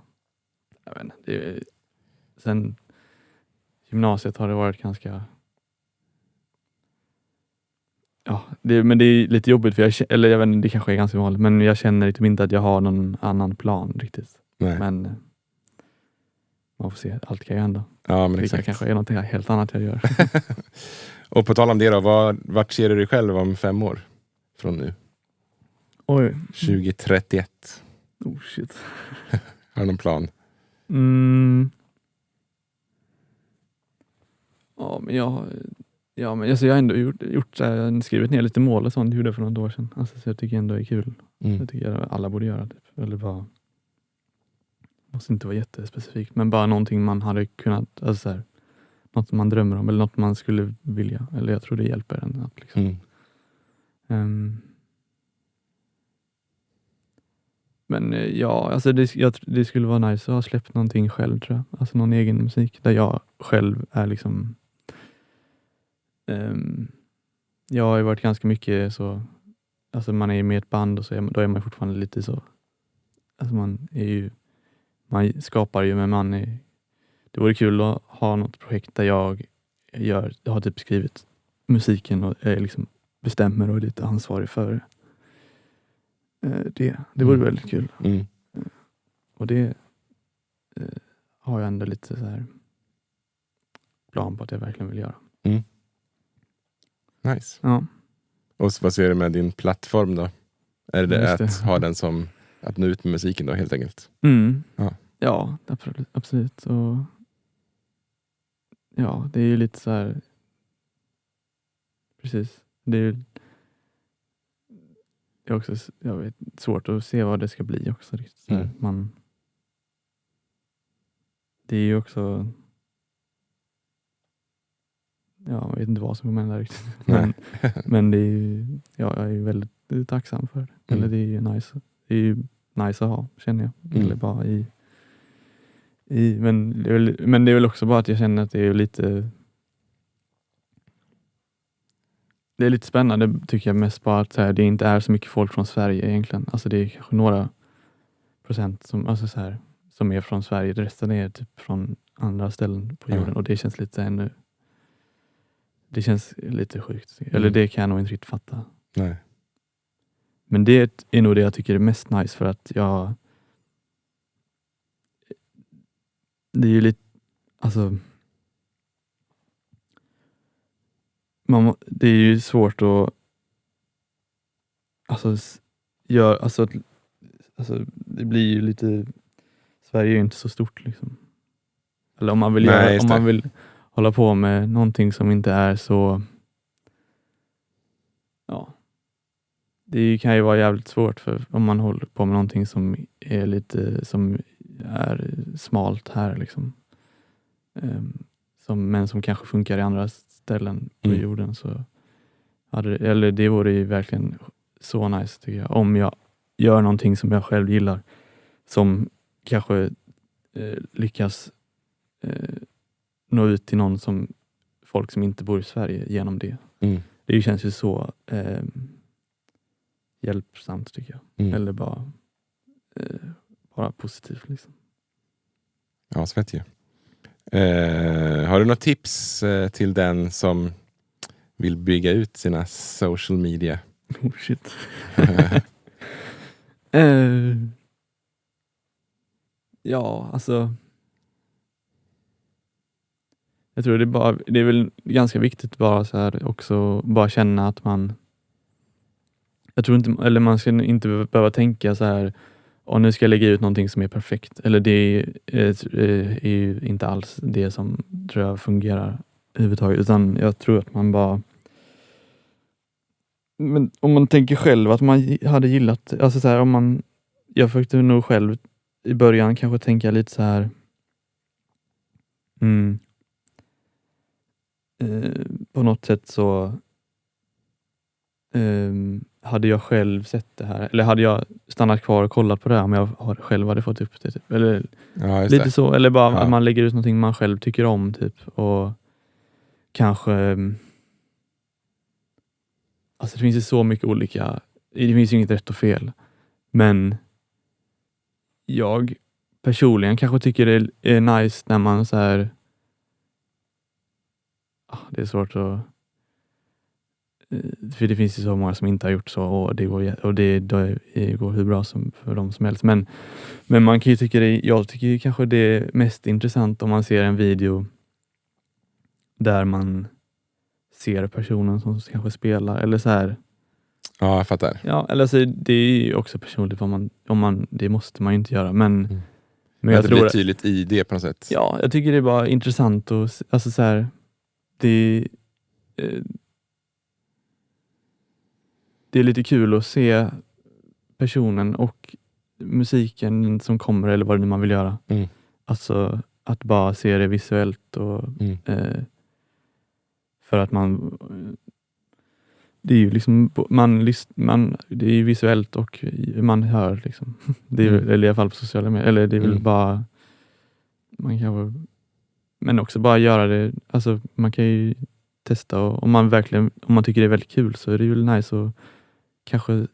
Jag vet inte, sen gymnasiet har det varit ganska... Ja, men det är lite jobbigt för jag vet inte, det kanske är ganska vanligt, men jag känner typ inte att jag har någon annan plan riktigt. Nej. Men man får se, allt kan ju hända. Ja, men det exakt. Kanske är något helt annat jag gör. Och på tal om det då, vart ser du dig själv om 5 år från nu? Oj. 2031. Oh shit. Har du någon plan? Ja, men alltså jag har ändå skrivit ner lite mål och sånt, gjorde det för några år sedan. Alltså, så jag tycker ändå det är kul. Jag tycker alla borde göra det. Eller bara... måste inte vara jättespecifikt, men bara någonting man hade kunnat... Alltså så här, något man drömmer om, eller något man skulle vilja. Eller jag tror det hjälper en att liksom... Men ja, alltså det skulle vara nice att ha släppt någonting själv, tror jag. Alltså någon egen musik där jag själv är liksom... jag har ju varit ganska mycket så... Alltså man är med i ett band och så då är man fortfarande lite så... Alltså man skapar ju, men det vore kul att ha något projekt där jag har typ skrivit musiken och är liksom bestämmer och är lite ansvarig för det. Det vore väldigt kul. Och det har jag ändå lite så här plan på att jag verkligen vill göra. Nice. Ja. Och vad ser du med din plattform då? Är det att ha den som att nå ut med musiken då, helt enkelt? Ja, absolut. Och ja, det är ju lite så här... Precis. Det är också, jag vet, svårt att se vad det ska bli också. Så här, det är ju också... Ja, jag vet inte vad som kommer hända riktigt. Men det är ju... Ja, jag är ju väldigt tacksam för det. Eller det är ju nice. Det är ju nice att ha, känner jag. Eller bara men det är väl också bara att jag känner att det är lite... Det är lite spännande, tycker jag, mest bara att det inte är så mycket folk från Sverige egentligen. Alltså det är kanske några procent som är från Sverige. Resten är typ från andra ställen på jorden. Och det känns lite ännu... Det känns lite sjukt. Eller det kan jag nog inte riktigt fatta. Nej. Men det är nog det jag tycker är mest nice, för att det är ju lite... Alltså... det är ju svårt att... Alltså det blir ju lite... Sverige är ju inte så stort liksom. Eller om man vill hålla på med någonting som inte är så... Ja. Det kan ju vara jävligt svårt för om man håller på med någonting som är lite... Som är smalt här liksom. Men som kanske funkar i andra ställen på jorden, så det vore ju verkligen så nice, tycker jag, om jag gör någonting som jag själv gillar, som kanske lyckas nå ut till folk som inte bor i Sverige genom det. Det känns ju så hjälpsamt, tycker jag. Eller bara vara positiv liksom. Ja, svett ju. Har du något tips till den som vill bygga ut sina social media? Oh shit. Ja, alltså. Jag tror det är väl ganska viktigt bara så här också bara känna att man. Jag tror inte, eller man ska inte behöva tänka så här. Och nu ska jag lägga ut någonting som är perfekt. Eller det är ju inte alls det som tror jag fungerar överhuvudtaget. Utan jag tror att man bara. Men om man tänker själv att man hade gillat, alltså så här, jag försökte nog själv i början kanske tänka lite så här. På något sätt så hade jag själv sett det här, eller hade jag stannat kvar och kollat på det här om jag själv hade fått upp det typ. Eller lite så, eller bara att man lägger ut någonting man själv tycker om typ, och kanske alltså det finns ju så mycket olika, det finns ju inget rätt och fel, men jag personligen kanske tycker det är nice när man så här. Det är svårt att, för det finns ju så många som inte har gjort så, och det går hur bra som för dem som helst, men man kan ju tycka jag tycker kanske det är mest intressant om man ser en video där man ser personen som kanske spelar, eller så här. Ja, jag fattar. Ja, eller så det är ju också personligt det måste man ju inte göra, men jag tror det blir tydligt i det på något sätt. Ja, jag tycker det är bara intressant och alltså så här, det är lite kul att se personen och musiken som kommer, eller vad det nu man vill göra. Alltså att bara se det visuellt och för att man det är ju liksom det är ju visuellt och man hör liksom. Det är eller i alla fall på sociala medier, eller det är väl bara man kan, men också bara göra det, alltså man kan ju testa, och om man tycker det är väldigt kul så är det ju nice att kanske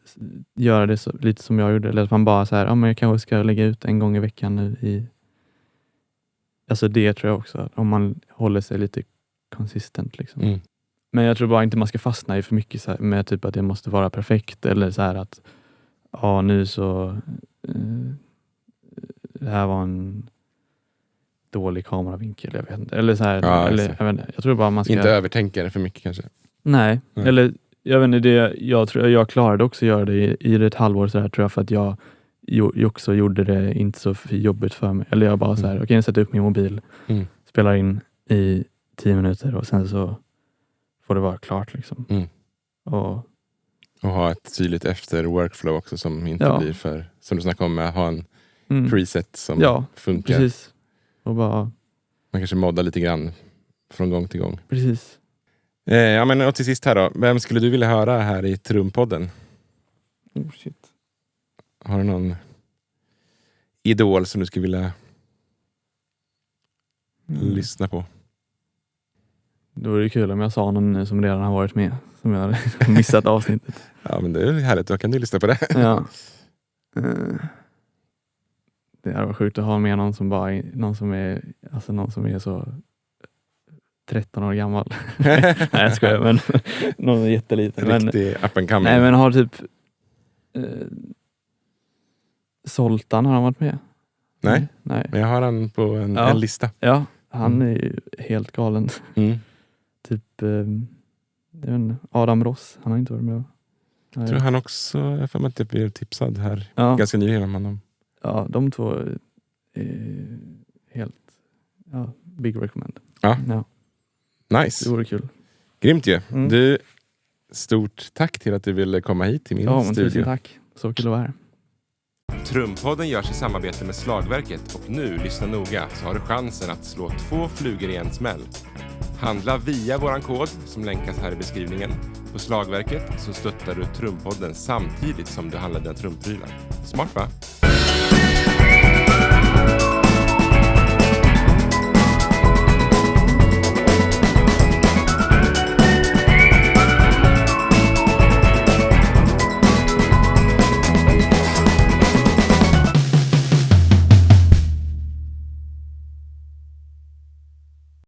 göra det så, lite som jag gjorde, eller att man bara så här, men jag kanske ska lägga ut en gång i veckan nu i, alltså det tror jag också, om man håller sig lite konsistent liksom. Men jag tror bara inte man ska fastna i för mycket så här, med typ att det måste vara perfekt, eller så här att nu så det här var en dålig kameravinkel, jag vet inte, eller så här, jag tror bara man ska inte övertänka det för mycket kanske. Nej. Eller jag vet inte, jag tror jag klarade också att göra det i ett halvår så här, tror jag, för att jag också gjorde det inte så jobbigt för mig, eller jag bara så här, okej, sätta upp min mobil, spelar in i 10 minuter och sen så får det vara klart liksom. Och ha ett tydligt efter workflow också som inte blir för, som du snackade om, med att ha en preset som funkar. Precis. Och bara man kanske moddar lite grann från gång till gång. Precis. Men och till sist här då, vem skulle du vilja höra här i Trumpodden? Oh shit. Har du någon idol som du skulle vilja lyssna på? Då är det kul om jag sa någon som redan har varit med, som jag har missat avsnittet. Ja, men det är härligt, då kan du lyssna på det. Ja. Det är sjukt att ha med någon som är så 13 år gammal. Nej, jag skojar, men någon är jätteliten. Riktig up and coming. Nej, men har typ Zoltan, har han varit med? Nej. Men jag har han på en lista. Ja, han är ju helt galen. Typ Adam Ross, han har inte varit med. Jag tror han också, jag får mig att jag blev tipsad här ganska nyligen om honom. Ja, de två är helt big recommend. Ja. Nice. Det vore kul. Grymt ju. Du, stort tack till att du ville komma hit till min studio. Tusen tack. Så kul att vara här. Trumpodden görs i samarbete med Slagverket, och nu, lyssna noga, så har du chansen att slå 2 flugor i en smäll. Handla via våran kod som länkas här i beskrivningen. På Slagverket så stöttar du Trumpodden samtidigt som du handlar dina trumprylar. Smart va?